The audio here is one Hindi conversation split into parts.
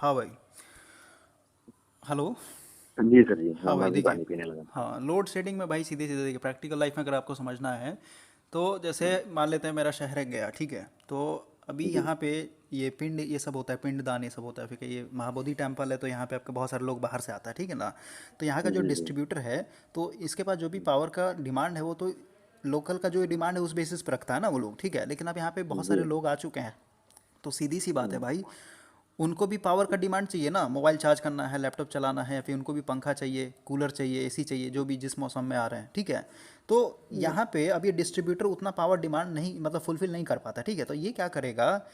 हाँ भाई। हेलो। जी सर जी, हाँ हाँ भाई मैं भी देखिए। पानी पीने लगा। हाँ, लोड शेडिंग में भाई सीधे सीधे देखिए, प्रैक्टिकल लाइफ में अगर आपको समझना है तो जैसे मान लेते हैं मेरा शहर है गया, ठीक है। तो अभी जी यहाँ पे ये पिंड ये सब होता है, पिंडदान ये सब होता है, फिर ये महाबोधि टेम्पल है, तो यहाँ पे आपके बहुत सारे लोग बाहर से आता है, ठीक है ना। तो यहाँ का जो जी जी। डिस्ट्रीब्यूटर है, तो इसके पास जो भी पावर का डिमांड है वो तो लोकल का जो डिमांड है उस बेसिस पर रखता है ना वो लोग, ठीक है। लेकिन अब यहाँ पे बहुत जी। सारे लोग आ चुके हैं, तो सीधी सी बात है हम्म, भाई, उनको भी पावर का डिमांड चाहिए ना, मोबाइल चार्ज करना है, लैपटॉप चलाना है, फिर उनको भी पंखा चाहिए, कूलर चाहिए, एसी चाहिए, जो भी जिस मौसम में आ रहे हैं, ठीक है। तो जी। यहाँ पे अब ये डिस्ट्रीब्यूटर उतना पावर डिमांड नहीं, मतलब फुलफिल नहीं कर पाता, ठीक है। तो ये क्या करेगा,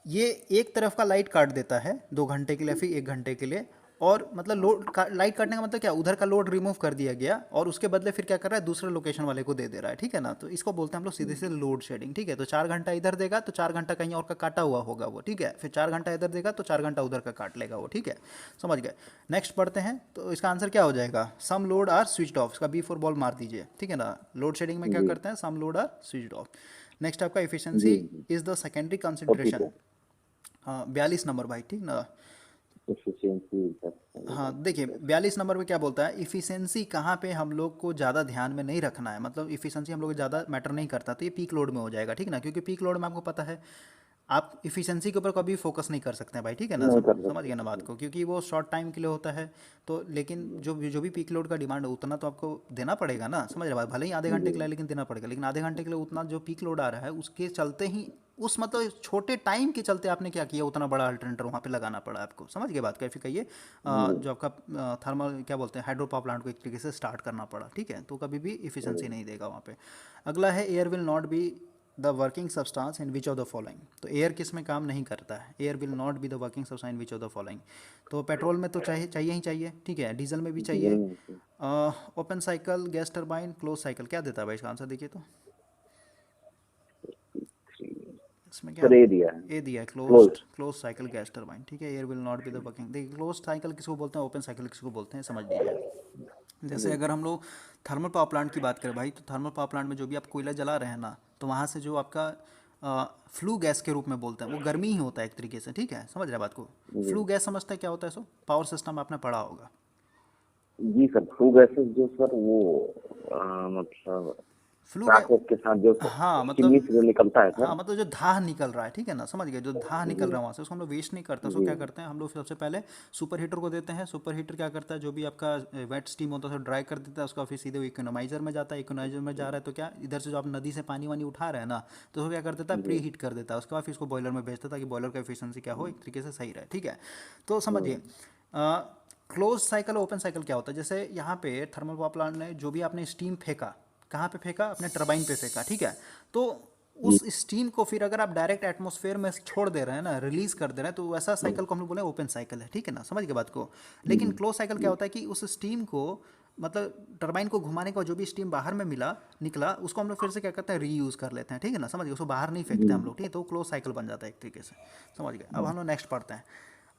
ये एक तरफ का लाइट काट देता है 2 घंटे के लिए, फिर 1 घंटे के लिए, और मतलब लाइट काटने का मतलब क्या, उधर का लोड रिमूव कर दिया गया और उसके बदले फिर क्या कर रहा है, दूसरे लोकेशन वाले को दे दे रहा है, ठीक है ना। तो इसको बोलते हैं हम लोग सीधे से लोड शेडिंग, ठीक है। तो 4 घंटा इधर देगा तो 4 घंटा कहीं और का काटा हुआ होगा वो, ठीक है। फिर 4 घंटा इधर देगा तो 4 घंटा उधर का काट लेगा वो, ठीक है। समझ गए। नेक्स्ट पढ़ते हैं, तो इसका आंसर क्या हो जाएगा, सम लोड आर स्विच्ड ऑफ, इसका बी4 बॉल मार दीजिए, ठीक है ना। लोड शेडिंग में क्या जी करते हैं, some load are switched off. Next आपका जी इफिशियंसी जी। Is the secondary forty consideration. Two. हाँ, 42 नंबर भाई, ठीक ना। एफिशिएंसी हाँ देखिए, सर। 42 नंबर पे क्या बोलता है, इफ़िशेंसी कहाँ पे हम लोग को ज़्यादा ध्यान में नहीं रखना है, मतलब इफ़िशेंसी हम लोग को ज़्यादा मैटर नहीं करता, तो ये पीक लोड में हो जाएगा, ठीक है ना। क्योंकि पीक लोड में आपको पता है, आप इफ़िशेंसी के ऊपर कभी फोकस नहीं कर सकते हैं भाई, ठीक है ना। नहीं कर समझ गए ना बात सकते। को, क्योंकि वो शॉर्ट टाइम के लिए होता है। तो लेकिन जो जो भी पीक लोड का डिमांड है उतना तो आपको देना पड़ेगा ना, समझ रहे बात, भले ही आधे घंटे जी के लिए लेकिन देना पड़ेगा। लेकिन आधे घंटे के लिए उतना जो पीक लोड आ रहा है उसके चलते ही, उस मतलब छोटे टाइम के चलते आपने क्या किया, उतना बड़ा अल्टरनेटर वहाँ पे लगाना पड़ा आपको, समझ गए बात, कैसे कहिए। जी जो आपका थर्मल क्या बोलते हैं, हाइड्रो पावर प्लांट को एक तरीके से स्टार्ट करना पड़ा, ठीक है। तो कभी भी इफिशिएंसी नहीं देगा वहाँ पे। अगला है, air will not be the working substance in which of the following. तो एयर किस में काम नहीं करता है, air will not be the working substance in which of the following. तो पेट्रोल में तो चाहिए चाहिए ही चाहिए, ठीक है, डीजल में भी डीजल चाहिए। में से। Open cycle, gas turbine, close cycle, क्या देता है भाई इसका आंसर देखिए तो। थ्री। इसमें क्या, सर ए दिया है। ए दिया है, close close. Close cycle gas turbine, ठीक है। Air will not be the working, देखिए क्लोज साइकिल किसको बोलते हैं, ओपन साइकिल किसको बोलते हैं, समझ लीजिए। जैसे जी अगर हम लोग थर्मल पावर प्लांट की बात करें भाई, तो थर्मल पावर प्लांट में जो भी आप कोयला जला रहे हैं ना, तो वहाँ से जो आपका फ्लू गैस के रूप में बोलते हैं, वो गर्मी ही होता है एक तरीके से, ठीक है, समझ रहे हैं बात को। जी। फ्लू गैस समझते हैं क्या होता है, सो पावर सिस्टम आपने पढ़ा होगा। जी सर, फ्लू गैसेस जो सर वो मतलब फ्लू गैस, राकेट के साथ जो हाँ चिमनी मतलब, से जो निकलता है हाँ सर। मतलब जो धाह निकल रहा है, ठीक है ना, समझ गए, जो धाह निकल जी रहा है वहाँ से उसको हम लोग वेस्ट नहीं करते, उसको जी क्या करते हैं हम लोग, सबसे पहले सुपर हीटर को देते हैं। सुपर हीटर क्या करता है, जो भी आपका वेट स्टीम होता है उसको ड्राई कर देता है, उसका फिर सीधे इकोनोमाइजर में जाता है। इकोनोमाइजर में जा रहा है तो क्या, इधर से जो आप नदी से पानी वानी उठा रहे हैं ना, तो उसको क्या कर देता है, प्री जी। हीट कर देता है। उसके बाद फिर इसको बॉयलर में भेजता है ताकि बॉयलर का एफिशिएंसी क्या हो, एक तरीके से सही रहे, ठीक है। तो समझिए, हम्म, क्लोज साइकिल ओपन साइकिल क्या होता है, जैसे यहाँ पे थर्मल पावर प्लांट ने जो भी आपने स्टीम फेंका, कहाँ पे फेंका, अपने टरबाइन पे फेंका, ठीक है। तो जी उस स्टीम को फिर अगर आप डायरेक्ट एटमॉस्फेयर में छोड़ दे रहे हैं ना, रिलीज कर दे रहे हैं, तो वैसा साइकिल को हम लोग बोले ओपन साइकिल है, ठीक है ना, समझ गए बात को। लेकिन क्लोज साइकिल क्या जी होता है कि उस स्टीम को, मतलब टरबाइन को घुमाने का जो भी स्टीम बाहर में मिला निकला, उसको हम लोग फिर से क्या करते हैं, रीयूज कर लेते हैं, ठीक है ना, समझ गए, उसको बाहर नहीं जी। फेंकते हम लोग, ठीक है। तो क्लोज साइकिल बन जाता है एक तरीके से, समझ गए। अब हम लोग नेक्स्ट पढ़ते हैं।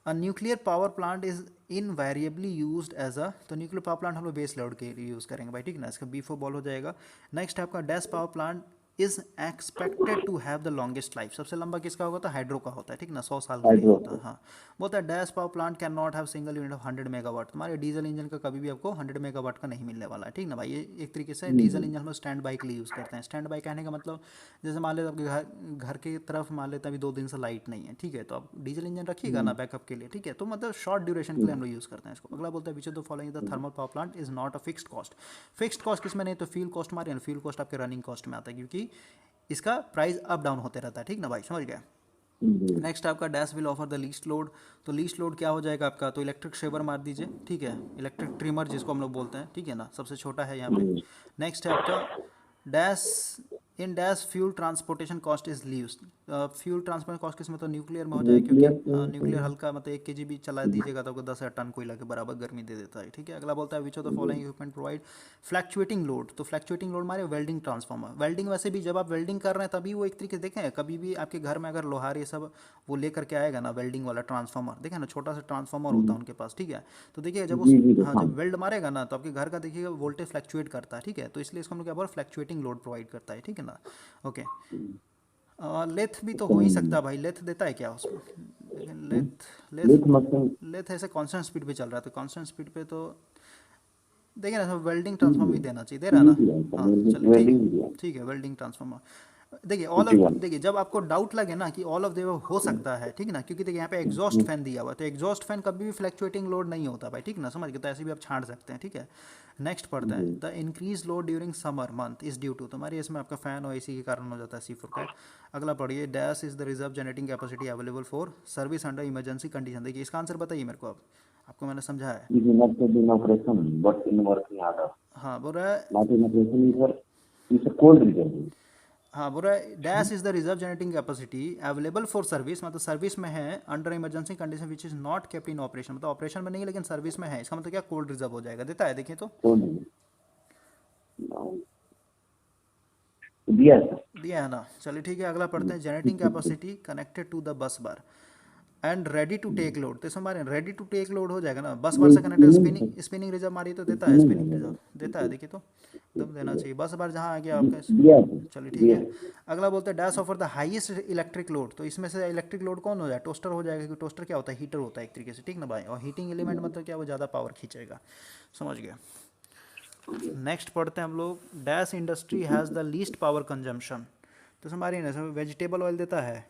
A nuclear power plant is invariably used as a, तो न्यूक्लियर पावर प्लांट हम लोग बेस लोड के लिए यूज़ करेंगे भाई, ठीक है ना। इसका बी4 बॉल हो जाएगा। नेक्स्ट है आपका, dash power plant is expected to have the longest life, सबसे लंबा किसका होगा, तो हाइड्रो का होता है, ठीक ना, 100 साल के लिए हाइड्रो। होता है, हाँ। बोलता है dash power plant can not have single unit of 100 megawatt, तुम्हारे डीजल इंजन का कभी भी आपको 100 मेगावाट का नहीं मिलने वाला है, ठीक ना भाई। ये एक तरीके से डीजल जी इंजन हम स्टैंड बाई के लिए यूज़ करते हैं। स्टैंड बाई कहने का मतलब, जैसे मान लेते आपके घर की तरफ मान लेते अभी 2 दिन से लाइट नहीं है, ठीक है, तो आप डीजल इंजन रखिएगा ना बैकअप के लिए, ठीक है। तो मतलब शॉर्ट ड्यूरेशन के लिए हम लोग यूज़ करते हैं इसको। अगला बोलता है, which of the following the thermal power plant is not a fixed cost. Fixed cost किस में नहीं, तो फ्यूल कॉस्ट हमारे, फ्यूल कॉस्ट आपके रनिंग कॉस्ट में आता है, क्योंकि इसका प्राइस अप डाउन होते रहता है, ठीक ना भाई, समझ गया। जी। नेक्स्ट आपका, dash will offer the least load. तो लीस्ट लोड क्या हो जाएगा आपका, तो इलेक्ट्रिक शेवर मार दीजिए, ठीक है, इलेक्ट्रिक ट्रिमर जिसको हम लोग बोलते हैं, ठीक है ना, सबसे छोटा है यहाँ पे। जी नेक्स्ट है आपका, dash in dash fuel transportation cost is leaves. Fuel transportation cost किस में, तो न्यूक्लियर में हो जाए, क्योंकि न्यूक्लियर हाँ न्यूक्लियर हल्का, मतलब 1 kg भी चला दीजिएगा तो आपको 10,000 टन कोयला के बराबर गर्मी दे देता है, ठीक है। अगला बोलता है, which of the following equipment provide fluctuating load. तो फ्लैक्चुएटिंग लोड मारे वेल्डिंग ट्रांसफार्मर। वेल्डिंग वैसे भी जब आप वेल्डिंग कर रहे हैं तभी वो एक तरीके से देखें, कभी भी आपके घर में अगर लोहार ये सब वो लेकर के आएगा ना, वेल्डिंग वाला ट्रांसफार्मर, देखें ना, छोटा सा ट्रांसफार्मर होता है उनके पास, ठीक है। तो देखिए जब उस, जी जी हाँ देखा जब हूँ। वेल्ड मारेगा ना, तो आपके घर का देखिएगा वोल्टेज फ्लैक्चुएट करता है, ठीक है। तो इसलिए इसको हम लोग क्या बोल, फ्लैक्चुएटिंग लोड प्रोवाइड करता है, ठीक है ना। ओके। लेथ भी तो हो ही सकता है भाई, लेथ देता है क्या उसमें, लेकिन लेथ लेथ मशीन लेथ ऐसे कांस्टेंट स्पीड पे चल रहा है, तो कांस्टेंट स्पीड पे तो देखिए ना, वेल्डिंग ट्रांसफॉर्मर ही देना चाहिए, दे रहा है ना। हाँ चलिए ठीक वेल्डिंग है, दिया ठीक है वेल्डिंग ट्रांसफॉर्मर। देखिए ऑल ऑफ, 51। देखिए जब आपको डाउट लगे ना कि ऑल ऑफ दे हो सकता है, ठीक है ना, क्योंकि देखिए यहाँ पे एग्जॉस्ट फैन दिया हुआ है, तो एग्जॉस्ट फैन कभी भी फ्लैक्चुएटिंग लोड नहीं होता भाई, ठीक ना, समझ गए, तो ऐसे भी आप छांट सकते हैं, ठीक है। नेक्स्ट पढ़ते हैं, the increase load during summer month is due to, तुम्हारी इसमें आपका फैन और एसी के कारण हो जाता है सी फोर कैट। अगला पढ़िए, dash is the reserve generating capacity available for service under emergency condition. देखिए इसका आंसर बताइए मेरे को, अब आपको मैंने समझा है। is enough to be in operation but in working order, हाँ बोल रहा है, not in operation is a cold reserve। हाँ बोल रहा है, dash is the reserve generating capacity available for service, मतलब सर्विस में है, under emergency condition which is not kept in operation, मतलब ऑपरेशन में नहीं है लेकिन सर्विस में है, इसका मतलब क्या, कोल्ड रिजर्व हो जाएगा, देता है देखिए तो। cold दिया है सर। दिया है ना, चलिए ठीक है। अगला पढ़ते हैं, generating capacity connected to the bus bar and ready to take load, तो इसमें हमारे रेडी टू टेक लोड हो जाएगा ना, बस बार ये से कनेक्टेड, स्पिनिंग स्पिनिंग रिजर्व मारिए तो देता है, स्पिनिंग स्पिनिंग है रिजर्व देता है, देखिए तो एकदम देना चाहिए, बस बार जहाँ आ गया आपका दिया है चलिए ठीक दिया है। है। अगला बोलते हैं, dash offer the highest electric load, तो इसमें से इलेक्ट्रिक लोड कौन हो जाए, टोस्टर हो जाएगा, क्योंकि टोस्टर क्या होता है, हीटर होता है एक तरीके से, ठीक ना भाई, और हीटिंग एलिमेंट मतलब क्या, वो ज़्यादा पावर खींचेगा, समझ गया। नेक्स्ट पढ़ते हैं हम लोग, dash industry has the least power consumption, तो हमारी वेजिटेबल ऑयल देता है,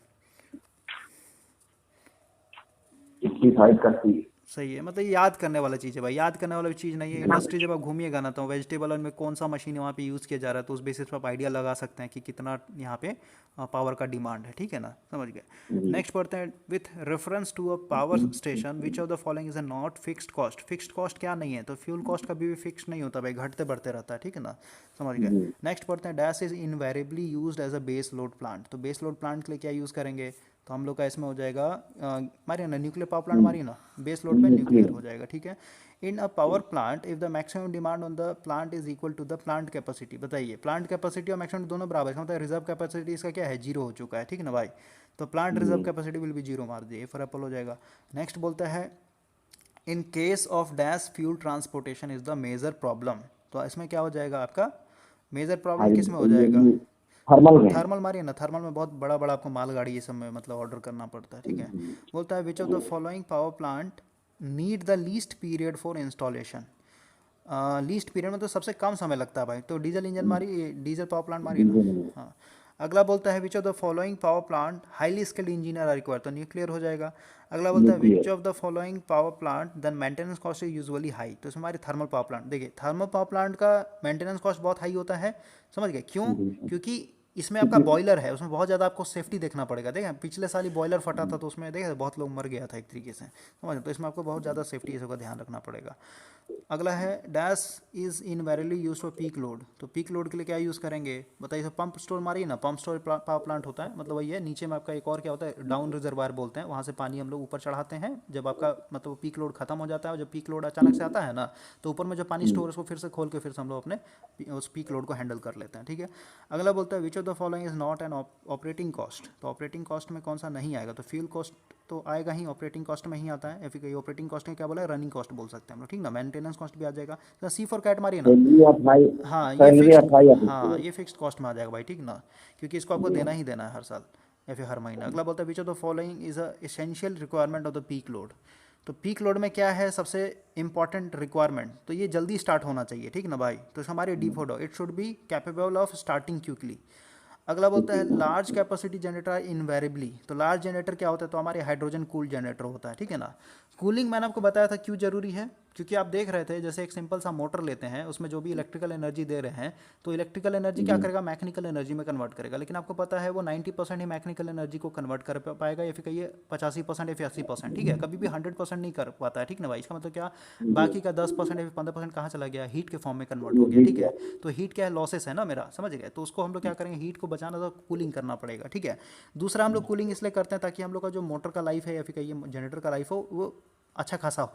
65 का सी। सही है, मतलब ये याद करने वाला चीज़ है भाई, याद करने वाला चीज़ नहीं है। इंडस्ट्री जब आप घूमिएगा ना, तो वेजिटेबल ऑयल में कौन सा मशीन वहाँ पे यूज़ किया जा रहा है, तो उस बेसिस पर आप आइडिया लगा सकते हैं कि कितना यहाँ पे पावर का डिमांड है, ठीक है ना, समझ गए। नेक्स्ट पढ़ते हैं, with reference to a power station which of the following is a not fixed cost, fixed cost क्या नहीं है, तो फ्यूल कॉस्ट कभी भी फिक्स नहीं होता भाई, घटते बढ़ते रहता है, ठीक है ना, समझ गए। नेक्स्ट पढ़ते हैं, dash is invariably used as a base load plant, तो बेस लोड प्लांट के लिए क्या यूज़ करेंगे, तो हम लोग का इसमें हो जाएगा मारिए ना, न्यूक्लियर पावर प्लांट मारिए ना, बेस लोड पे न्यूक्लियर हो जाएगा, ठीक है। In a power plant if the maximum demand on the plant is equal to the plant capacity, बताइए प्लांट कैपेसिटी और मैक्सिमम दोनों बराबर है, इसका मतलब रिजर्व कैपेसिटी इसका क्या है, जीरो हो चुका है, ठीक है ना भाई, तो प्लांट रिजर्व कैपेसिटी विल भी जीरो मार दिए, फॉर एप्पल हो जाएगा। नेक्स्ट बोलता है, in case of dash fuel transportation is the major problem, तो इसमें क्या हो जाएगा आपका, मेजर प्रॉब्लम किस में हो जाएगा, थर्मल में। थर्मल मारिए ना, थर्मल में बहुत बड़ा बड़ा आपको मालगाड़ी ये सब में मतलब ऑर्डर करना पड़ता है, ठीक है। बोलता है, which of the following power plant need the least period for installation, least period में तो सबसे कम समय लगता है भाई, तो डीजल इंजन मारिए, डीजल पावर प्लांट मारिए ना। हाँ, अगला बोलता है, which of the following power plant highly skilled engineer are required, तो न्यूक्लियर हो जाएगा। अगला बोलता है, which nuclear of the following power plant then maintenance cost is usually high, तो इसमें हमारे थर्मल पावर प्लांट, देखिए थर्मल पावर प्लांट का मेंटेनेंस कॉस्ट बहुत हाई होता है, समझ गए क्यों, क्योंकि इसमें आपका बॉयलर है, उसमें बहुत ज़्यादा आपको सेफ्टी देखना पड़ेगा, देखें पिछले साल ही बॉयलर फटा था, तो उसमें देखें बहुत लोग मर गया था एक तरीके से, समझ, तो इसमें आपको बहुत ज़्यादा सेफ्टी ये सब का ध्यान रखना पड़ेगा। अगला है, dash is invariably use for peak load, तो पीक लोड के लिए क्या यूज़ करेंगे, बताइए, तो पंप स्टोर मारिए ना, पंप स्टोर पावर प्लांट होता है, मतलब वही है, नीचे में आपका एक और क्या होता है, डाउन रिजर्वायर बोलते हैं, वहाँ से पानी हम लोग ऊपर चढ़ाते हैं, जब आपका मतलब पीक लोड खत्म हो जाता है, और जब पीक लोड अचानक से आता है ना, तो ऊपर में जो पानी स्टोर है उसको फिर से खोल के फिर से हम लोग अपने उस पीक लोड को हैंडल कर लेते हैं, ठीक है। अगला बोलता है, which of the following is not an operating cost, तो ऑपरेटिंग कॉस्ट में कौन सा नहीं आएगा, तो फ्यूल कॉस्ट तो आएगा ही, ऑपरेटिंग कॉस्ट में ही आता है, या फिर कहीं ऑपरेटिंग कॉस्ट में क्या बोला है, रनिंग कॉस्ट बोल सकते हैं हम लोग, ठीक ना, मेंटेनेंस कॉस्ट भी आ जाएगा, तो सी फॉर कैट मारिए ना। सैलरी ऑफ हाई, हाँ ये सैलरी फिक्स्ड, ऑफ हाई हाँ ऑफिस। ये फिक्स्ड कॉस्ट में आ जाएगा भाई, ठीक ना, क्योंकि इसको आपको देना ही देना है हर साल या फिर हर महीना। अगला बोलता है, which of the following is a essential requirement of the peak load, तो पीक लोड में क्या है सबसे इंपॉर्टेंट रिक्वायरमेंट, तो ये जल्दी स्टार्ट होना चाहिए, ठीक ना भाई, तो हमारे D for it should be capable of starting quickly. अगला बोलता है, लार्ज कैपेसिटी जनरेटर इनवेरिएबली, तो लार्ज जनरेटर क्या होता है, तो हमारे हाइड्रोजन कूल जनरेटर होता है, ठीक है ना। कूलिंग मैंने आपको बताया था क्यों जरूरी है, क्योंकि आप देख रहे थे जैसे एक सिंपल सा मोटर लेते हैं, उसमें जो भी इलेक्ट्रिकल एनर्जी दे रहे हैं, तो इलेक्ट्रिकल एनर्जी क्या करेगा, मैकेनिकल एनर्जी में कन्वर्ट करेगा, लेकिन आपको पता है वो 90% ही मैकेनिकल एनर्जी को कन्वर्ट कर पाएगा, या फिर कहिए 85% या फिर 80%, ठीक है, कभी भी 100% नहीं कर पाता है, ठीक ना भाई, इसका मतलब क्या, बाकी का 10% या फिर 15% कहाँ चला गया, हीट के फॉर्म में कन्वर्ट हो गया, ठीक है। तो हीट क्या है, लॉसेस है ना मेरा, समझ गए, तो उसको हम लोग क्या करेंगे, हीट को बचाना तो कूलिंग करना पड़ेगा, ठीक है। दूसरा हम लोग कूलिंग इसलिए करते हैं ताकि हम लोग का जो मोटर का लाइफ है या फिर कहिए जनरेटर का लाइफ हो, वो अच्छा खासा हो,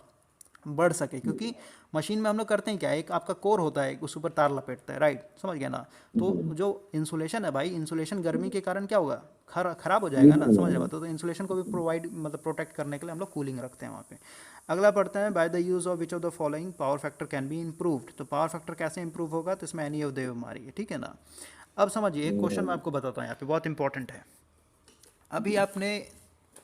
बढ़ सके, क्योंकि मशीन में हम लोग करते हैं क्या, एक आपका कोर होता है, उस ऊपर तार लपेटता है, राइट, समझ गया ना, तो जो इंसुलेशन है भाई, इंसुलेशन गर्मी के कारण क्या होगा, खराब हो जाएगा ना, समझ रहे बात, तो इंसुलेशन को भी प्रोवाइड मतलब प्रोटेक्ट करने के लिए हम लोग कूलिंग रखते हैं वहाँ पे। अगला पढ़ते हैं, by the use of which of the following power factor can be improved, तो पावर फैक्टर कैसे इंप्रूव होगा, तो इसमें एनी ऑफ देव हमारी है, ठीक है ना। अब समझिए, एक क्वेश्चन मैं आपको बताता हूँ यहाँ पे, बहुत इंपॉर्टेंट है। अभी आपने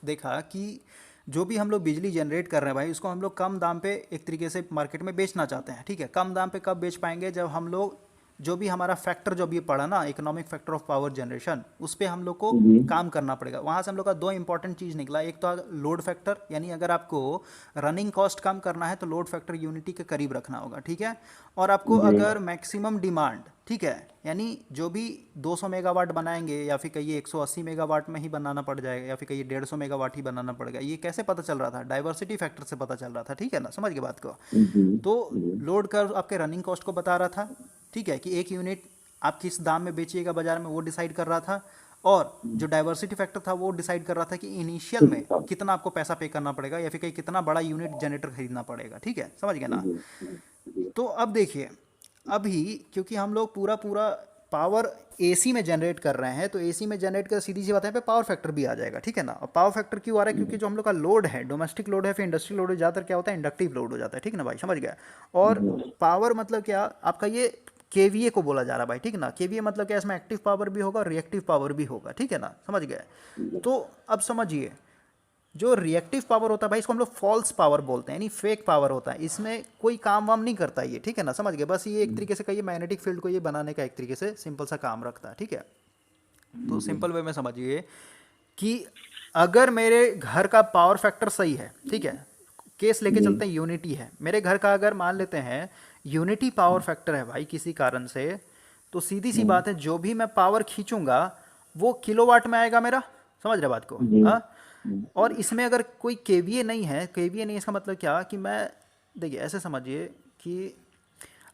देखा कि जो भी हम लोग बिजली जनरेट कर रहे हैं भाई, उसको हम लोग कम दाम पे एक तरीके से मार्केट में बेचना चाहते हैं, ठीक है। कम दाम पे कब बेच पाएंगे, जब हम लोग जो भी हमारा फैक्टर जो भी पड़ा ना, economic factor of power generation, उस पर हम लोग को जी काम करना पड़ेगा। वहाँ से हम लोग का दो इंपॉर्टेंट चीज़ निकला, एक तो लोड फैक्टर, यानी अगर आपको रनिंग कॉस्ट कम करना है तो लोड फैक्टर यूनिटी के करीब रखना होगा, ठीक है। और आपको जी अगर मैक्सिमम डिमांड, ठीक है, यानी जो भी 200 मेगावाट बनाएंगे या फिर कहिए 180 मेगावाट में ही बनाना पड़ जाएगा, या फिर कहिए 150 मेगावाट ही बनाना पड़ेगा, ये कैसे पता चल रहा था, डाइवर्सिटी फैक्टर से पता चल रहा था, ठीक है ना, समझ गए बात को। जी तो जी लोड कर्व आपके रनिंग कॉस्ट को बता रहा था, ठीक है, कि एक यूनिट आप किस दाम में बेचिएगा बाजार में, वो डिसाइड कर रहा था। और जो डाइवर्सिटी फैक्टर था वो डिसाइड कर रहा था कि इनिशियल में कितना आपको पैसा पे करना पड़ेगा, या फिर कहीं कितना बड़ा यूनिट जनरेटर खरीदना पड़ेगा, ठीक है, समझ गए ना। जी जी तो अब देखिए, अभी क्योंकि हम लोग पूरा पूरा पावर एसी में जनरेट कर रहे हैं, तो एसी में जनरेट कर सीधी सी बात है, पे पावर फैक्टर भी आ जाएगा, ठीक है ना। और पावर फैक्टर क्यों आ रहा है, क्योंकि जो हम लोग का लोड है, डोमेस्टिक लोड है, फिर इंडस्ट्रियल लोड है, ज़्यादातर क्या होता है, इंडक्टिव लोड हो जाता है, ठीक है ना भाई, समझ गया। और पावर मतलब क्या, आपका ये केवीए को बोला जा रहा है भाई, ठीक है ना। केवीए मतलब क्या, इसमें एक्टिव पावर भी होगा और रिएक्टिव पावर भी होगा, ठीक है ना, समझ गए। तो अब समझिए, जो रिएक्टिव पावर होता है भाई, इसको हम लोग फॉल्स पावर बोलते हैं, यानी फेक पावर होता है, इसमें कोई काम वाम नहीं करता ये, ठीक है ना, समझ गए। बस ये एक तरीके से कहिए मैग्नेटिक फील्ड को ये बनाने का एक तरीके से सिंपल सा काम रखता है, ठीक है। तो सिंपल वे में समझिए कि अगर मेरे घर का पावर फैक्टर सही है, ठीक है, केस लेके चलते हैं, यूनिटी है मेरे घर का, अगर मान लेते हैं यूनिटी पावर फैक्टर है भाई किसी कारण से, तो सीधी सी बात है, जो भी मैं पावर खींचूंगा वो किलोवाट में आएगा मेरा, समझ रहे बात को, हाँ। और इसमें अगर कोई केवीए नहीं है, केवीए नहीं, इसका मतलब क्या कि मैं, देखिए ऐसे समझिए कि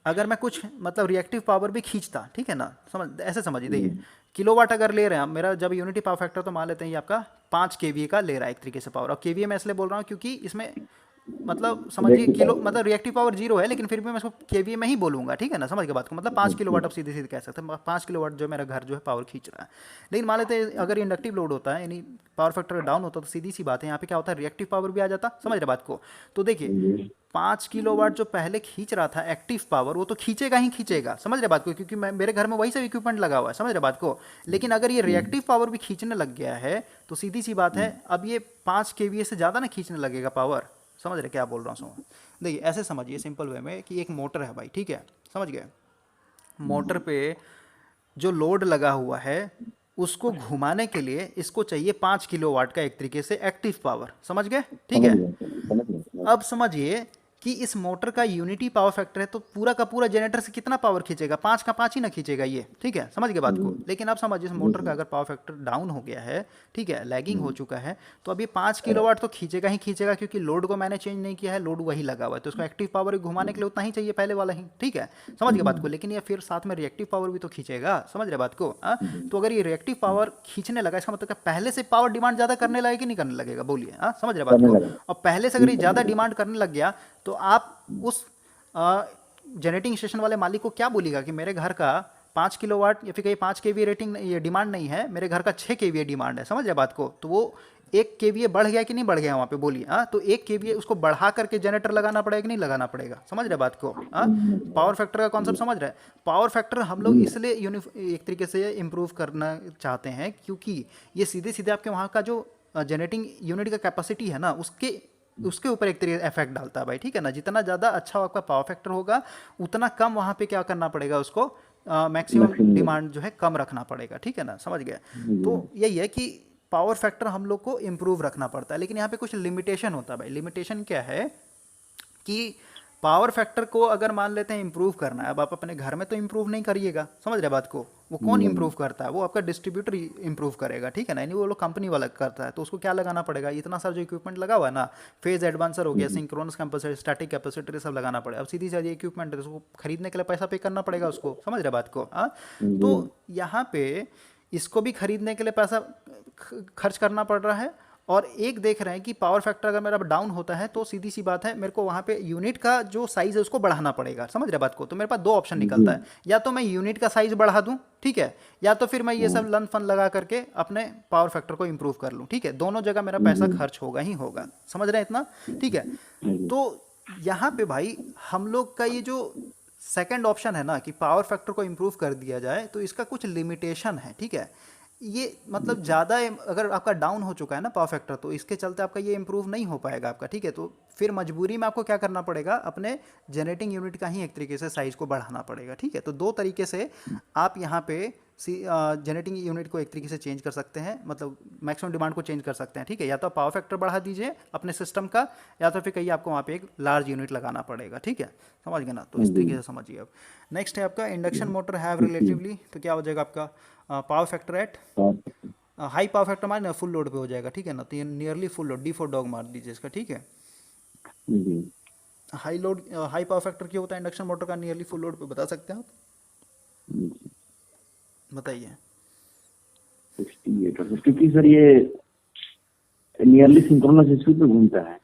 अगर मैं कुछ मतलब रिएक्टिव पावर भी खींचता, ठीक है ना, समझ, ऐसे समझिए, देखिए किलोवाट अगर ले रहे हैं हम, मेरा जब यूनिटी पावर फैक्टर, तो मान लेते हैं ये आपका 5 केवीए का ले रहा है एक तरीके से पावर। और केवीए मैं इसलिए बोल रहा हूँ क्योंकि इसमें मतलब समझिए रिएक्टिव किलो, पावर मतलब रिएक्टिव पावर जीरो है, लेकिन फिर भी मैं इसको केवीए में ही बोलूंगा, ठीक है ना, समझ के बात को, मतलब 5 किलोवाट, अब सीधे सीधे कह सकते हैं 5 किलोवाट जो मेरा घर जो है पावर खींच रहा है। लेकिन मान लेते हैं अगर इंडक्टिव लोड होता है, यानी पावर फैक्टर डाउन होता, तो सीधी सी बात है यहाँ पे क्या होता है, रिएक्टिव पावर भी आ जाता, समझ रहे बात को। तो देखिए 5 किलोवाट जो पहले खींच रहा था एक्टिव पावर, वो तो खींचेगा ही खींचेगा, समझ रहे बात को, क्योंकि मैं, मेरे घर में वही सब इक्विपमेंट लगा हुआ है, समझ रहे बात को। लेकिन अगर ये रिएक्टिव पावर भी खींचने लग गया है, तो सीधी सी बात है, अब ये 5 केवीए से ज़्यादा ना खींचने लगेगा पावर, समझ रहे क्या बोल रहा हूँ समझ। देखिए ऐसे समझिए सिंपल वे में कि एक मोटर है भाई, ठीक है, समझ गए। मोटर पे जो लोड लगा हुआ है, उसको घुमाने के लिए इसको चाहिए 5 किलोवाट का एक तरीके से एक्टिव पावर, समझ गए, ठीक समझ है। गया समझ गया अब समझिए कि इस मोटर का यूनिटी पावर फैक्टर है, तो पूरा का पूरा जनरेटर से कितना पावर खींचेगा, 5 का 5 ही ना खींचेगा ये, ठीक है, समझ गए बात को। लेकिन अब समझिए, इस मोटर का अगर पावर फैक्टर डाउन हो गया है, ठीक है, लैगिंग हो चुका है, तो अभी 5 किलोवाट तो खींचेगा ही खींचेगा, क्योंकि लोड को मैंने चेंज नहीं किया है, लोड वही लगा हुआ है, तो उसको एक्टिव पावर घुमाने के लिए उतना ही चाहिए पहले वाला ही, ठीक है, समझ गए बात को। लेकिन ये फिर साथ में रिएक्टिव पावर भी तो खींचेगा, समझ रहे बात को, हाँ। तो अगर ये रिएक्टिव पावर खींचने लगा, इसका मतलब क्या पहले से पावर डिमांड ज़्यादा करने लगेगा कि नहीं करने लगेगा, बोलिए, हाँ, समझ रहे बात करने को। लगा और पहले से अगर ये ज़्यादा डिमांड करने लग गया, तो आप उस जनरेटिंग स्टेशन वाले मालिक को क्या बोलेगा कि मेरे घर का 5 किलोवाट या फिर कहीं 5 केवीए रेटिंग, ये डिमांड नहीं है, मेरे घर का 6 केवीए डिमांड है, समझ रहे बात को। तो वो 1 केवीए बढ़ गया कि नहीं बढ़ गया वहाँ पे, बोलिए, हाँ। तो 1 केवीए उसको बढ़ा करके जनरेटर लगाना पड़ेगा कि नहीं लगाना पड़ेगा, समझ रहे बात को, हाँ। पावर फैक्टर का कॉन्सेप्ट समझ रहे हैं। पावर फैक्टर हम लोग इसलिए एक तरीके से इम्प्रूव करना चाहते हैं, क्योंकि ये सीधे सीधे आपके वहाँ का जो जनरेटिंग यूनिट का कैपेसिटी है ना, उसके उसके ऊपर एक तरीके इफेक्ट डालता है भाई, ठीक है ना। जितना ज़्यादा अच्छा आपका पावर फैक्टर होगा, उतना कम वहाँ पे क्या करना पड़ेगा, उसको मैक्सिमम मैक्सिमम डिमांड जो है कम रखना पड़ेगा, ठीक है ना, समझ गए। तो यही है कि पावर फैक्टर हम लोग को इम्प्रूव रखना पड़ता है, लेकिन यहाँ पे कुछ लिमिटेशन होता है भाई। लिमिटेशन क्या है कि पावर फैक्टर को अगर मान लेते हैं इम्प्रूव करना है, अब आप अपने घर में तो इम्प्रूव नहीं करिएगा, समझ रहे बात को। वो कौन इम्प्रूव करता है, वो आपका डिस्ट्रीब्यूटर इम्प्रूव करेगा, ठीक है ना, यानी वो लोग कंपनी वाला करता है। तो उसको क्या लगाना पड़ेगा, इतना सारा जो इक्विपमेंट लगा हुआ है ना, फेज एडवांसर हो गया, सिंक्रोनस कैपेसिटर, स्टैटिक कैपेसिटर, सब लगाना पड़ेगा। अब सीधी सारी इक्विपमेंट है, उसको खरीदने के लिए पैसा पे करना पड़ेगा उसको, समझ रहे बात को, हाँ। तो यहाँ पे इसको भी खरीदने के लिए पैसा खर्च करना पड़ रहा है, और एक देख रहे हैं कि पावर फैक्टर अगर मेरा डाउन होता है, तो सीधी सी बात है, मेरे को वहाँ पे यूनिट का जो साइज़ है उसको बढ़ाना पड़ेगा, समझ रहे बात को। तो मेरे पास दो ऑप्शन निकलता है, या तो मैं यूनिट का साइज़ बढ़ा दूँ, ठीक है, या तो फिर मैं ये सब लन फन लगा करके अपने पावर फैक्टर को इम्प्रूव कर लूँ, ठीक है। दोनों जगह मेरा पैसा खर्च होगा ही होगा, समझ रहे हैं इतना, ठीक है। तो यहाँ पे भाई हम लोग का ये जो सेकंड ऑप्शन है ना कि पावर फैक्टर को इम्प्रूव कर दिया जाए, तो इसका कुछ लिमिटेशन है, ठीक है। ये मतलब ज़्यादा अगर आपका डाउन हो चुका है ना पावर फैक्टर, तो इसके चलते आपका ये इम्प्रूव नहीं हो पाएगा आपका, ठीक है। तो फिर मजबूरी में आपको क्या करना पड़ेगा, अपने जनरेटिंग यूनिट का ही एक तरीके से साइज़ को बढ़ाना पड़ेगा, ठीक है। तो दो तरीके से आप यहाँ पे जनरेटिंग यूनिट को एक तरीके से चेंज कर सकते हैं, मतलब मैक्सिमम डिमांड को चेंज कर सकते हैं, ठीक है। या तो पावर फैक्टर बढ़ा दीजिए अपने सिस्टम का, या तो फिर कहीं आपको वहाँ पे एक लार्ज यूनिट लगाना पड़ेगा, ठीक है। समझ गए ना, तो इस जी तरीके से समझिए। अब नेक्स्ट है आपका इंडक्शन मोटर हैव रिलेटिवली, तो क्या हो जाएगा आपका पावर फैक्टर एट हाँ, हाई पावर फैक्टर मारे ना फुल लोड पे हो जाएगा, ठीक है ना। तो ये nearly full load, D for dog मार दीजिए इसका, ठीक है। जी high load high power factor क्यों होता है इंडक्शन मोटर का नियरली फुल लोड पे, बता सकते हैं आप, जी। बताइए। 68 और 50 क्योंकि सर ये नियरली सिंक्रोनस स्पीड पे घूमता है।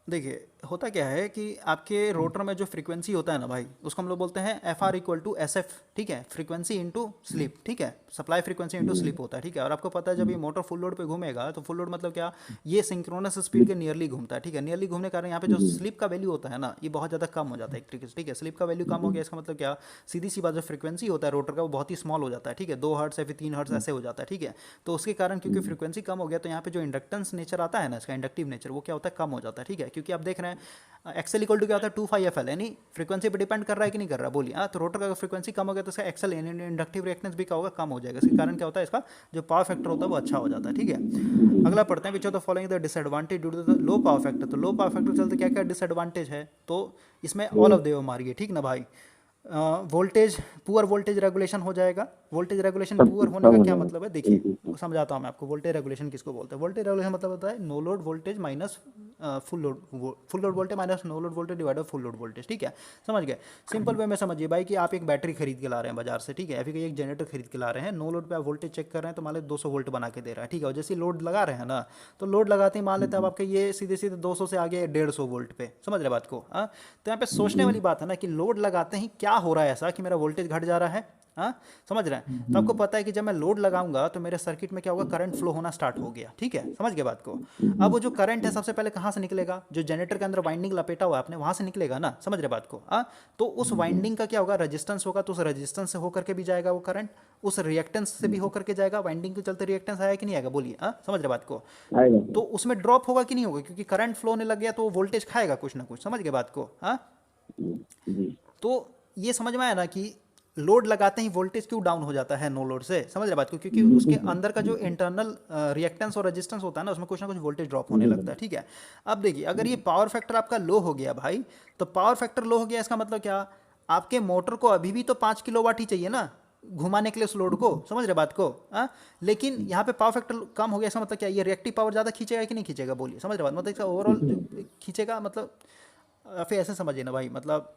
देखिए होता क्या है कि आपके रोटर में जो फ्रीक्वेंसी होता है ना भाई, उसको हम लोग बोलते हैं F R equal to S F, ठीक है। फ्रीक्वेंसी इंटू स्लिप, ठीक है। सप्लाई फ्रीक्वेंसी इंटू स्लिप होता है, ठीक है। और आपको पता है जब ये मोटर फुल लोड पे घूमेगा, तो फुल लोड मतलब क्या, ये सिंक्रोनस स्पीड के नियरली घूमता है, ठीक है। नियरली घूमने के कारण यहाँ पे जो स्लिप का वैल्यू होता है ना, ये बहुत ज़्यादा कम हो जाता है एक तरीके से, ठीक है। स्लिप का वैल्यू कम हो गया, इसका मतलब क्या, सीधी सी बात, जो फ्रीक्वेंसी होता है रोटर का वो बहुत ही स्मॉल हो जाता है, ठीक है। 2 हर्ट्स या फिर 3 हर्ट्स ऐसे हो जाता है, ठीक है। तो उसके कारण क्योंकि फ्रीक्वेंसी कम हो गया, तो यहाँ पे जो इंडक्टेंस नेचर आता है ना, इसका इंडक्टिव नेचर, वो क्या होता है, कम हो जाता है, ठीक है। क्योंकि आप देख रहे हैं एक्सएल इक्वल टू क्या होता है, 2πfl, यानी फ्रीक्वेंसी पे डिपेंड कर रहा है कि नहीं कर रहा, बोलिए। हाँ, तो रोटर का फ्रीक्वेंसी कम हो गया तो इसका एक्सएल यानी इंडक्टिव रिएक्टेंस भी क्या होगा, कम हो जाएगा। इसके कारण क्या होता है, इसका जो पावर फैक्टर होता है वो अच्छा हो जाता है, ठीक है। अगला पढ़ते हैं, which of the following the disadvantage due to the low power factor. तो लो पावर फैक्टर चलते क्या क्या डिसएडवांटेज है, तो इसमें ऑल ऑफ देव मारिए, ठीक ना भाई। वोल्टेज, पुअर वोल्टेज रेगुलेशन हो जाएगा। वोल्टेज रेगुलेशन सब पुअर होने सब का हो क्या जाएगा। मतलब है, जी देखिए जी समझाता हूँ मैं आपको। वोल्टेज रेगुलेशन किसको बोलते हैं, वोल्टेज रेगुलेशन मतलब होता है no load voltage minus full load, full load voltage minus no load voltage divide by full load voltage, ठीक है। समझ गए। सिंपल वे में समझिए भाई कि आप एक बैटरी खरीद के ला रहे हैं बाजार से, ठीक है। अभी एक जनरेटर खरीद के ला रहे हैं, नो लोड पे आप वोल्टेज चेक कर रहे हैं, तो मान लो 200 वोल्ट बना के दे रहा है, ठीक है। और जैसे लोड लगा रहे हैं ना, तो लोड लगाते ही मान लेते हैं अब आपके ये सीधे सीधे 200 से आगे 150 वोल्ट पे, समझ रहे बात को, हाँ। तो यहाँ पे सोचने वाली बात है ना कि लोड लगाते ही क्या हो रहा है ऐसा कि मेरा वोल्टेज घट जा रहा है, हाँ, समझ रहे हैं। तो आपको पता है कि जब मैं लोड लगाऊंगा तो मेरे सर्किट में क्या होगा, करंट फ्लो होना स्टार्ट हो गया, ठीक है। समझ गए बात को। अब वो जो करंट है सबसे पहले कहाँ से निकलेगा, जो जनरेटर के अंदर वाइंडिंग लपेटा हुआ है आपने, वहां से निकलेगा ना, समझ रहे बात को, हाँ। तो उस वाइंडिंग का क्या होगा, रेजिस्टेंस होगा, तो उस रेजिस्टेंस से होकर के भी जाएगा वो करंट, उस रिएक्टेंस से भी होकर के जाएगा। वाइंडिंग के चलते रिएक्टेंस आया कि नहीं आएगा, बोलिए, हाँ, समझ रहे बात को। आएगा तो सर। उसमें ड्रॉप होगा कि नहीं होगा, क्योंकि करंट फ्लो होने लग गया तो वो वोल्टेज खाएगा कुछ ना कुछ, समझ गए बात को, हाँ। जी तो ये समझ में आया ना कि लोड लगाते ही वोल्टेज क्यों डाउन हो जाता है नो लोड से, समझ रहे बात को, क्योंकि उसके बिल्कुल अंदर का जो बिल्कुल इंटरनल रिएक्टेंस और रेजिस्टेंस होता है ना, उसमें कुछ ना कुछ वोल्टेज ड्रॉप होने लगता बिल्कुल। है, ठीक है। अब देखिए अगर ये पावर फैक्टर आपका लो हो गया भाई, तो पावर फैक्टर लो हो गया इसका मतलब क्या, आपके मोटर को अभी भी तो 5 किलोवाट ही चाहिए ना घुमाने के लिए उस लोड को, समझ रहे बात को, हाँ। लेकिन यहाँ पे पावर फैक्टर कम हो गया, इसका मतलब क्या, ये रिएक्टिव पावर ज़्यादा खींचेगा कि नहीं खींचेगा, बोलिए, समझ रहे बात, मतलब इसका ओवरऑल जो खींचेगा, मतलब फिर ऐसे समझिए ना भाई, मतलब